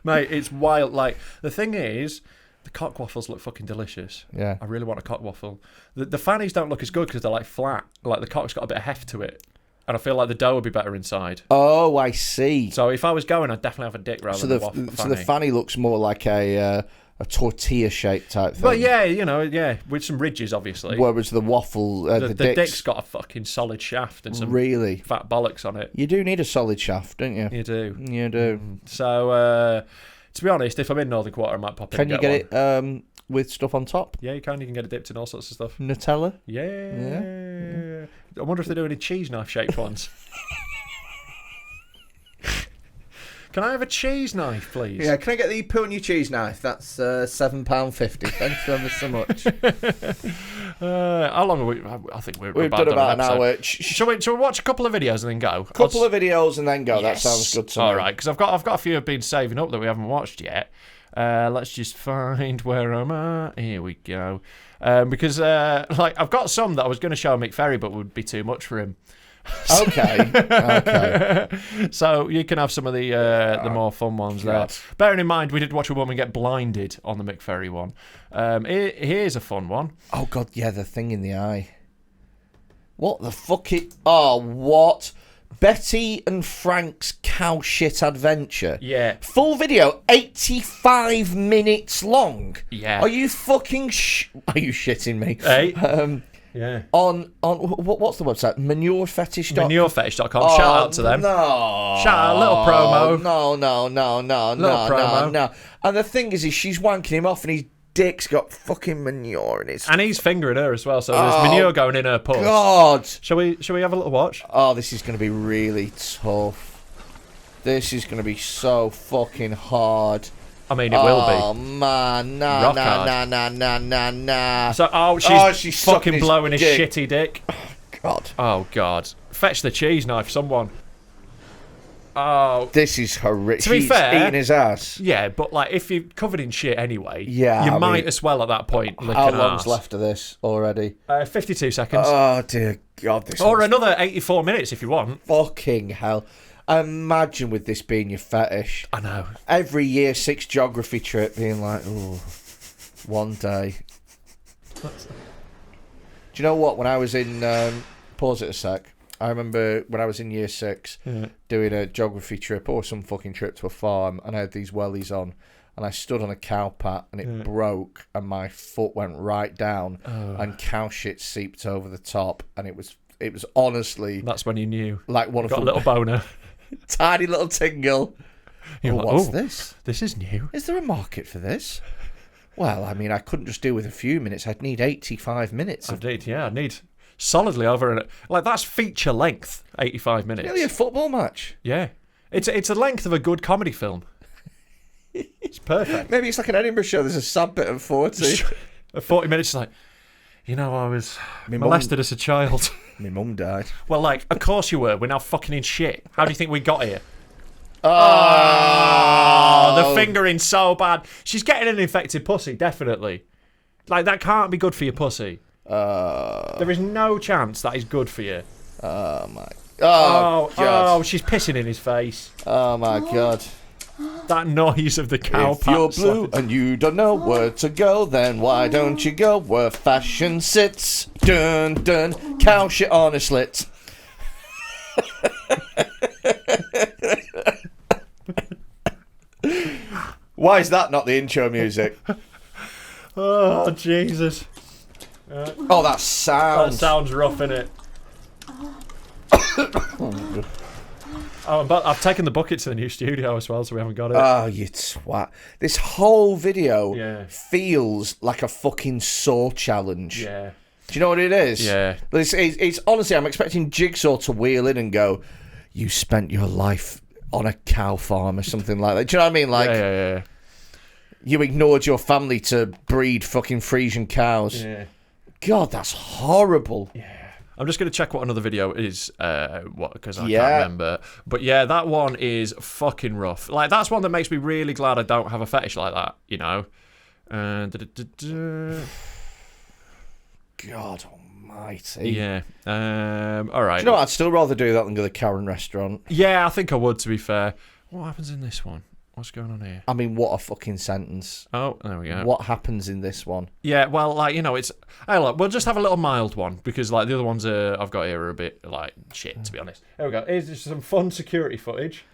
Mate, it's wild. Like, the thing is, the cock waffles look fucking delicious. Yeah. I really want a cock waffle. The fannies don't look as good because they're like flat. Like, the cock's got a bit of heft to it. And I feel like the dough would be better inside. Oh, I see. So if I was going, I'd definitely have a dick rather than a waffle. So the fanny looks more like a tortilla-shaped type thing. But yeah, with some ridges, obviously. Whereas the waffle, the dick's got a fucking solid shaft and some really fat bollocks on it. You do need a solid shaft, don't you? You do. You do. So, to be honest, if I'm in Northern Quarter, I might pop in and get one. It with stuff on top? Yeah, you can. You can get it dipped in all sorts of stuff. Nutella? Yeah. I wonder if they're doing any cheese knife shaped ones. Can I have a cheese knife, please? Yeah, can I get the put on your cheese knife? That's £7.50. Thanks ever so much. How long are we? I think we've done about an hour. Shall we watch a couple of videos and then go? Couple of videos and then go. Yes. That sounds good to me. All right, because I've got a few I've been saving up that we haven't watched yet. Let's just find where I'm at. Here we go. Because I've got some that I was going to show Mick Ferry, but would be too much for him. Okay. So you can have some of the more fun ones there. Bearing in mind, we did watch a woman get blinded on the Mick Ferry one. Here's a fun one. Oh God, yeah, the thing in the eye. What the fuck? Oh, what? Betty and Frank's cow shit adventure. Yeah. Full video, 85 minutes long. Yeah. Are you fucking Are you shitting me? Hey. Yeah. On what's the website? Manurefetish.com. Manurefetish.com. Shout out to them. No. Shout out, little promo. No. And the thing is she's wanking him off and his dick's got fucking manure in it. And he's fingering her as well, so there's manure going in her puss. God. Shall we have a little watch? Oh, this is going to be really tough. This is going to be so fucking hard. I mean, it will be. Oh, man. Nah. So, she's fucking blowing his shitty dick. God. Oh, God. Fetch the cheese knife, someone. Oh. This is horrific. To be fair, eating his ass. Yeah, but like if you're covered in shit anyway, you might as well at that point lick how an long's arse. left of this already? 52 seconds. Oh, dear God. Or another 84 minutes if you want. Fucking hell. Imagine with this being your fetish. I know. Every year 6 geography trip being like, oh, one day. Do you know what? When I was in... pause it a sec. I remember when I was in year 6 doing a geography trip or some fucking trip to a farm, and I had these wellies on, and I stood on a cow pat and it broke and my foot went right down and cow shit seeped over the top, and it was honestly... That's when you knew. Like one got a little boner. Tiny little tingle. What's this? This is new. Is there a market for this? Well, I mean, I couldn't just do with a few minutes. I'd need 85 minutes. I'd need solidly over that's feature length. 85 minutes. Nearly a football match. Yeah, it's the length of a good comedy film. It's perfect. Maybe it's like an Edinburgh show. There's a sub bit at 40. At 40 minutes, it's like, I was molested as a child. My mum died. Well, of course you were. We're now fucking in shit. How do you think we got here? Oh, the fingering so bad. She's getting an infected pussy, definitely. That can't be good for your pussy. There is no chance that is good for you. Oh, my... Oh, God. Oh, she's pissing in his face. Oh, my God. That noise of the cow If you're pats. blue and you don't know where to go, then why don't you go where fashion sits? Dun dun, cow shit on a slit. Why is that not the intro music? Oh, Jesus. Oh, that sounds. That sounds rough, innit? Oh, but I've taken the bucket to the new studio as well, so we haven't got it. Oh, you twat. This whole video feels like a fucking saw challenge. Yeah. Do you know what it is? Yeah. It's honestly, I'm expecting Jigsaw to wheel in and go, you spent your life on a cow farm or something like that. Do you know what I mean? Like, Yeah. you ignored your family to breed fucking Frisian cows. Yeah. God, that's horrible. Yeah. I'm just going to check what another video is, because I can't Yeah. remember. But yeah, that one is fucking rough. Like, that's one that makes me really glad I don't have a fetish like that, you know? God almighty. Yeah. All right. Do you know what? I'd still rather do that than go to the Karen restaurant. Yeah, I think I would, to be fair. What happens in this one? What's going on here? I mean, what a fucking sentence. Oh, there we go. What happens in this one? Yeah, well, like, you know, it's... Hey, look, we'll just have a little mild one, because, like, the other ones I've got here are a bit, like, shit, to be honest. Here we go. Here's just some fun security footage.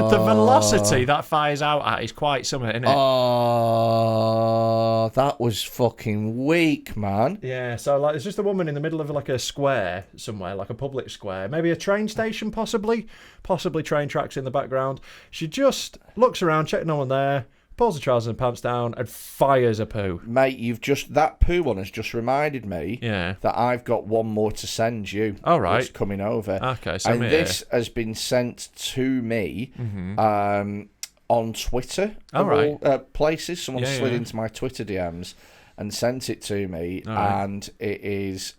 The velocity that fires out at is quite something, isn't it? Oh, that was fucking weak, man. Yeah, so like, it's just a woman in the middle of like a square somewhere, like a public square, maybe a train station, possibly train tracks in the background. She just looks around, checks no one there, pulls the trousers and pants down, and fires a poo. Mate, that poo one has just reminded me that I've got one more to send you. All right. It's coming over. Okay, so and this has been sent to me on Twitter. All right. Places. Someone slid into my Twitter DMs and sent it to me, and it is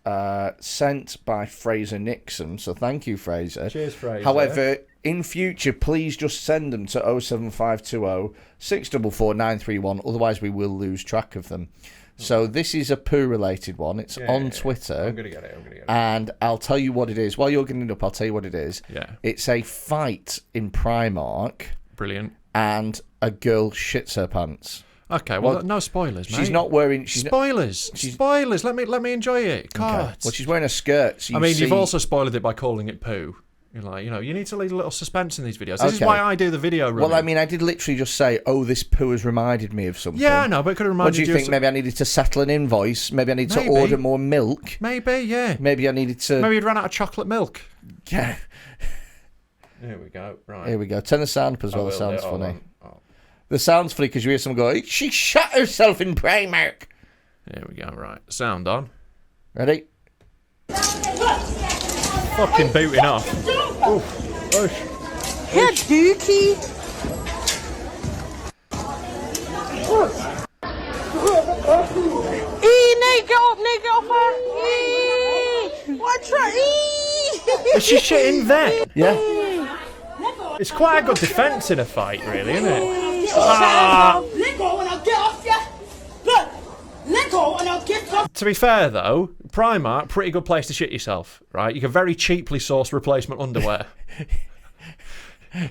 sent by Fraser Nixon. So thank you, Fraser. Cheers, Fraser. However, in future, please just send them to 07520 644 931. Otherwise, we will lose track of them. So this is a poo-related one. It's on Twitter. I'm gonna get it. And I'll tell you what it is. While you're getting it up, I'll tell you what it is. Yeah. It's a fight in Primark. Brilliant. And a girl shits her pants. Okay, well, no spoilers, mate. She's not wearing... Spoilers. Spoilers. Let me enjoy it. God. Okay. Well, she's wearing a skirt. So you've also spoiled it by calling it poo. You're like, you know, you need to leave a little suspense in these videos. This is why I do the video running. Well, I mean, I did literally just say, oh, this poo has reminded me of something. Yeah, I know, but it could have reminded you. What do you think? Maybe I needed to settle an invoice. Maybe I needed to order more milk. Maybe, yeah. Maybe I needed to... Maybe you'd run out of chocolate milk. Yeah. Here we go. Right. Here we go. Turn the sound up as well. It sounds funny. Oh. The sound's funny because you hear someone go, she shot herself in Primark. Here we go. Right. Sound on. Ready? Fucking booting off. Oof. Oosh. Hey, Dookie. Nate, get off her. Watch her. Is she shitting there? Yeah. It's quite a good defence in a fight, really, isn't it? Let go and I'll get off you. Look, let go and I'll get off. To be fair, though, Primark, pretty good place to shit yourself, right? You can very cheaply source replacement underwear.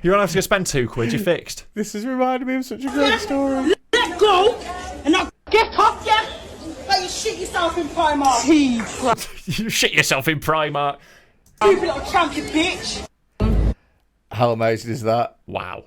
You won't have to spend £2, you're fixed. This has reminded me of such a great story. Let go and I'll get off you. Like you shit yourself in Primark. You shit yourself in Primark. Stupid little champion bitch. How amazing is that? Wow.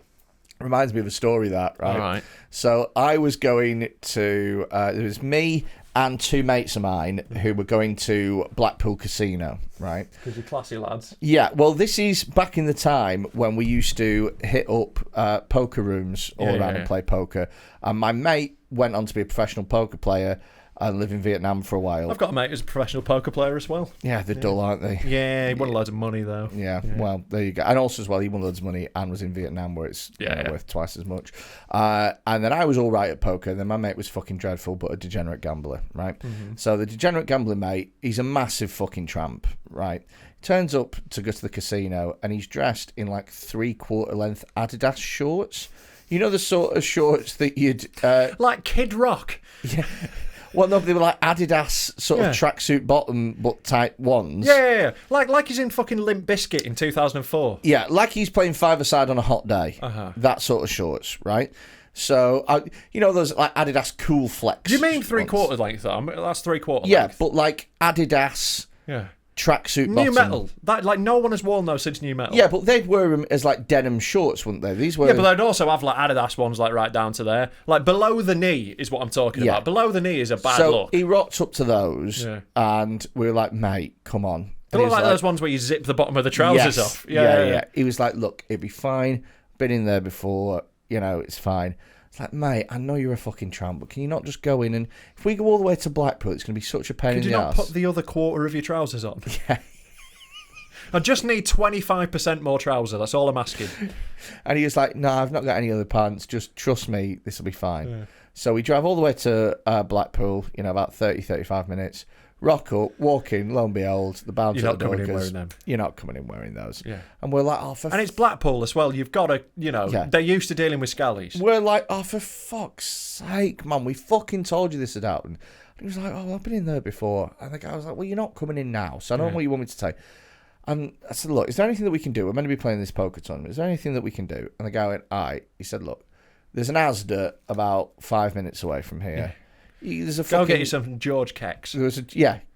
Reminds me of a story, that, right? All right. So I was going to, it was me and two mates of mine who were going to Blackpool Casino, right? Because you're classy lads. Yeah, well, this is back in the time when we used to hit up poker rooms all around and play poker. And my mate went on to be a professional poker player and live in Vietnam for a while. I've got a mate who's a professional poker player as well. Yeah, they're dull, aren't they? Yeah, he won loads of money, though. Yeah, well, there you go. And also, as well, he won loads of money and was in Vietnam, where it's worth twice as much. And then I was all right at poker. And then my mate was fucking dreadful, but a degenerate gambler, right? Mm-hmm. So the degenerate gambler mate, he's a massive fucking tramp, right? Turns up to go to the casino, and he's dressed in like 3/4 length Adidas shorts. You know the sort of shorts that you'd... like Kid Rock. Yeah. Well, no, they were like Adidas sort of tracksuit bottom but tight ones. Yeah. Like he's in fucking Limp Bizkit in 2004. Yeah, like he's playing five-a-side on a hot day. That sort of shorts, right? So, those like Adidas Cool Flex. Do you mean 3/4 length though? That's 3/4 length. Yeah, but like Adidas tracksuit bottom. New Metal. That, like, no one has worn those since New Metal. Yeah, but they'd wear them as like denim shorts, wouldn't they? These were. Yeah, but they'd also have like Adidas ones like right down to there. Like below the knee is what I'm talking about. Below the knee is a bad look. So he rocked up to those and we were like, mate, come on. They look like those ones where you zip the bottom of the trousers off. Yeah. He was like, look, it'd be fine. Been in there before, it's fine. It's like, mate, I know you're a fucking tramp, but can you not just go in and... If we go all the way to Blackpool, it's going to be such a pain in the ass. Could you not put the other quarter of your trousers on? Yeah. I just need 25% more trouser. That's all I'm asking. And he was like, no, I've not got any other pants. Just trust me, this will be fine. Yeah. So we drive all the way to Blackpool, about 30, 35 minutes. Rock up, walk in, lo and behold, the bouncer at the door goes, you're not coming in wearing those. Yeah. And we're like, and it's Blackpool as well. You've got to, they're used to dealing with scallies. We're like, for fuck's sake, man, we fucking told you this had happened. And he was like, I've been in there before. And the guy was like, well, you're not coming in now, so I don't know what you want me to say. And I said, look, is there anything that we can do? We're meant to be playing this poker tournament. Is there anything that we can do? And the guy went, all right. He said, look, there's an Asda about 5 minutes away from here. Yeah. There's a Go get you some George Kecks.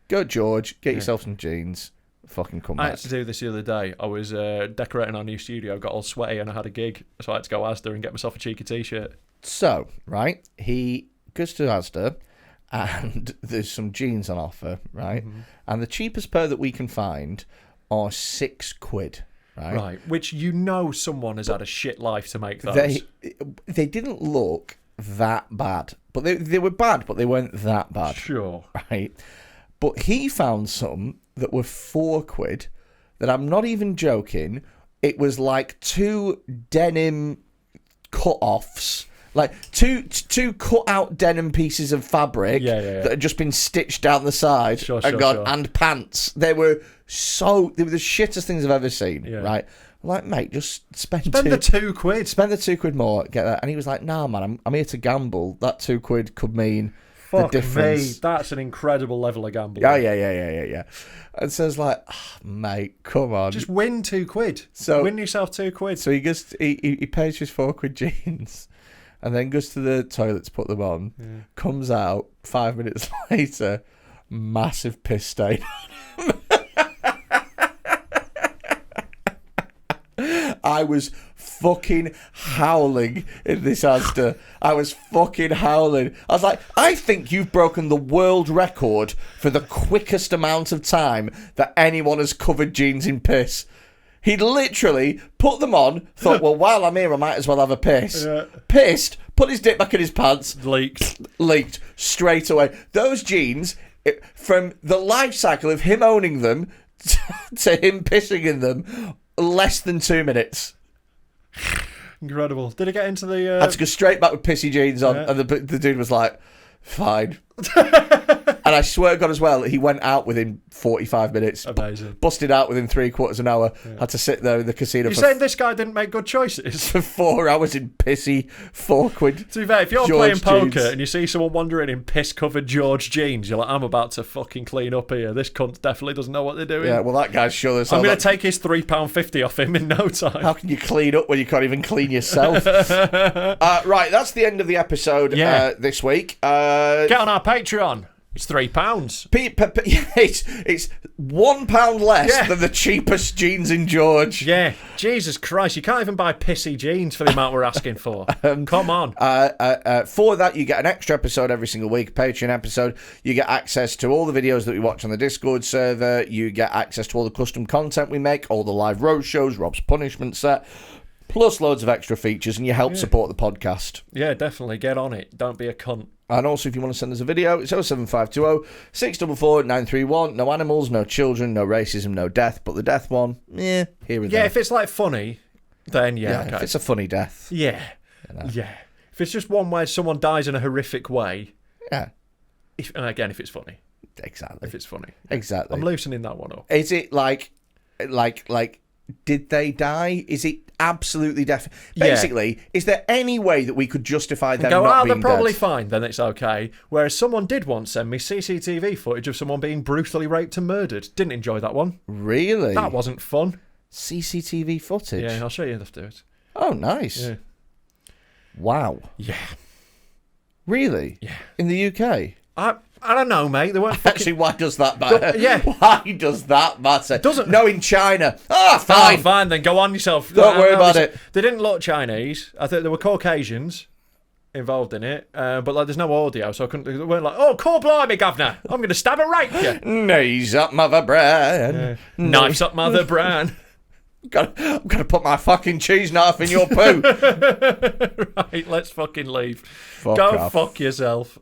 Go George, get yourself some jeans, fucking come back. I had to do this the other day. I was decorating our new studio, got all sweaty and I had a gig, so I had to go Asda and get myself a cheeky t-shirt. So, right, he goes to Asda and there's some jeans on offer, right? Mm-hmm. And the cheapest pair that we can find are £6, right? Right, which someone has had a shit life to make those. They didn't look that bad, but they were bad, but they weren't that bad. Sure. Right? But he found some that were £4 that I'm not even joking. It was like 2 denim cut-offs, like two cut-out denim pieces of fabric that had just been stitched down the side and pants. They were the shittest things I've ever seen, right? I'm like, mate, just spend the £2. Spend the £2 more, get that. And he was like, nah, man, I'm here to gamble. That £2 could mean... Fuck the difference. Me, that's an incredible level of gambling. Yeah. And so it's like, mate, come on. Just win £2. So win yourself £2. So he goes, he pays his £4 jeans, and then goes to the toilet to put them on. Comes out 5 minutes later, massive piss stain. I was fucking howling in this Asda. I was fucking howling. I was like, I think you've broken the world record for the quickest amount of time that anyone has covered jeans in piss. He literally put them on, thought, well, while I'm here, I might as well have a piss. Yeah. Pissed, put his dick back in his pants. Leaked straight away. Those jeans, from the life cycle of him owning them to him pissing in them, less than 2 minutes. Incredible. Did it get into the... I had to go straight back with pissy jeans on, and the dude was like, fine. And I swear to God as well, he went out within 45 minutes. Amazing. Busted out within 3/4 an hour. Yeah. Had to sit there in the casino. You're saying this guy didn't make good choices? For 4 hours in pissy £4. To be fair, if you're George playing poker jeans. and you see someone wandering in piss-covered George jeans, you're like, I'm about to fucking clean up here. This cunt definitely doesn't know what they're doing. Yeah, well, that guy's sure as I'm going to take his £3.50 off him in no time. How can you clean up when you can't even clean yourself? Right, that's the end of the episode this week. Get on our Patreon. It's £3. It's £1 less than the cheapest jeans in George. Yeah, Jesus Christ, you can't even buy pissy jeans for the amount we're asking for. Come on. For that, you get an extra episode every single week, Patreon episode. You get access to all the videos that we watch on the Discord server. You get access to all the custom content we make, all the live road shows, Rob's punishment set, plus loads of extra features, and you help support the podcast. Yeah, definitely. Get on it. Don't be a cunt. And also, if you want to send us a video, it's 07520 644 931. No animals, no children, no racism, no death. But the death one, here and there. Yeah, if it's like funny, then okay. If it's a funny death. Yeah. Yeah. If it's just one where someone dies in a horrific way. Yeah. And again, if it's funny. Exactly. If it's funny. Exactly. I'm loosening that one up. Is it like did they die? Is it absolutely definite? Basically, is there any way that we could justify them not being they're probably dead? fine, then it's okay. Whereas someone did once send me CCTV footage of someone being brutally raped and murdered. Didn't enjoy that one. Really? That wasn't fun. CCTV footage? Yeah, I'll show you afterwards. Oh, nice. Yeah. Wow. Yeah. Really? Yeah. In the UK? I don't know, mate. They weren't fucking... Actually, why does that matter? Yeah. Why does that matter? Doesn't... No, in China. Fine. Oh, fine, then go on yourself. Don't worry about it. They didn't look Chinese. I think there were Caucasians involved in it, but like, there's no audio, so I couldn't. They weren't like, "Oh, call blimey, governor! I'm going to stab and rape you." Knees up, mother Bran. Knives up, mother Bran. I'm gonna put my fucking cheese knife in your poo. Right, let's fucking leave. Fuck Go off. fuck yourself.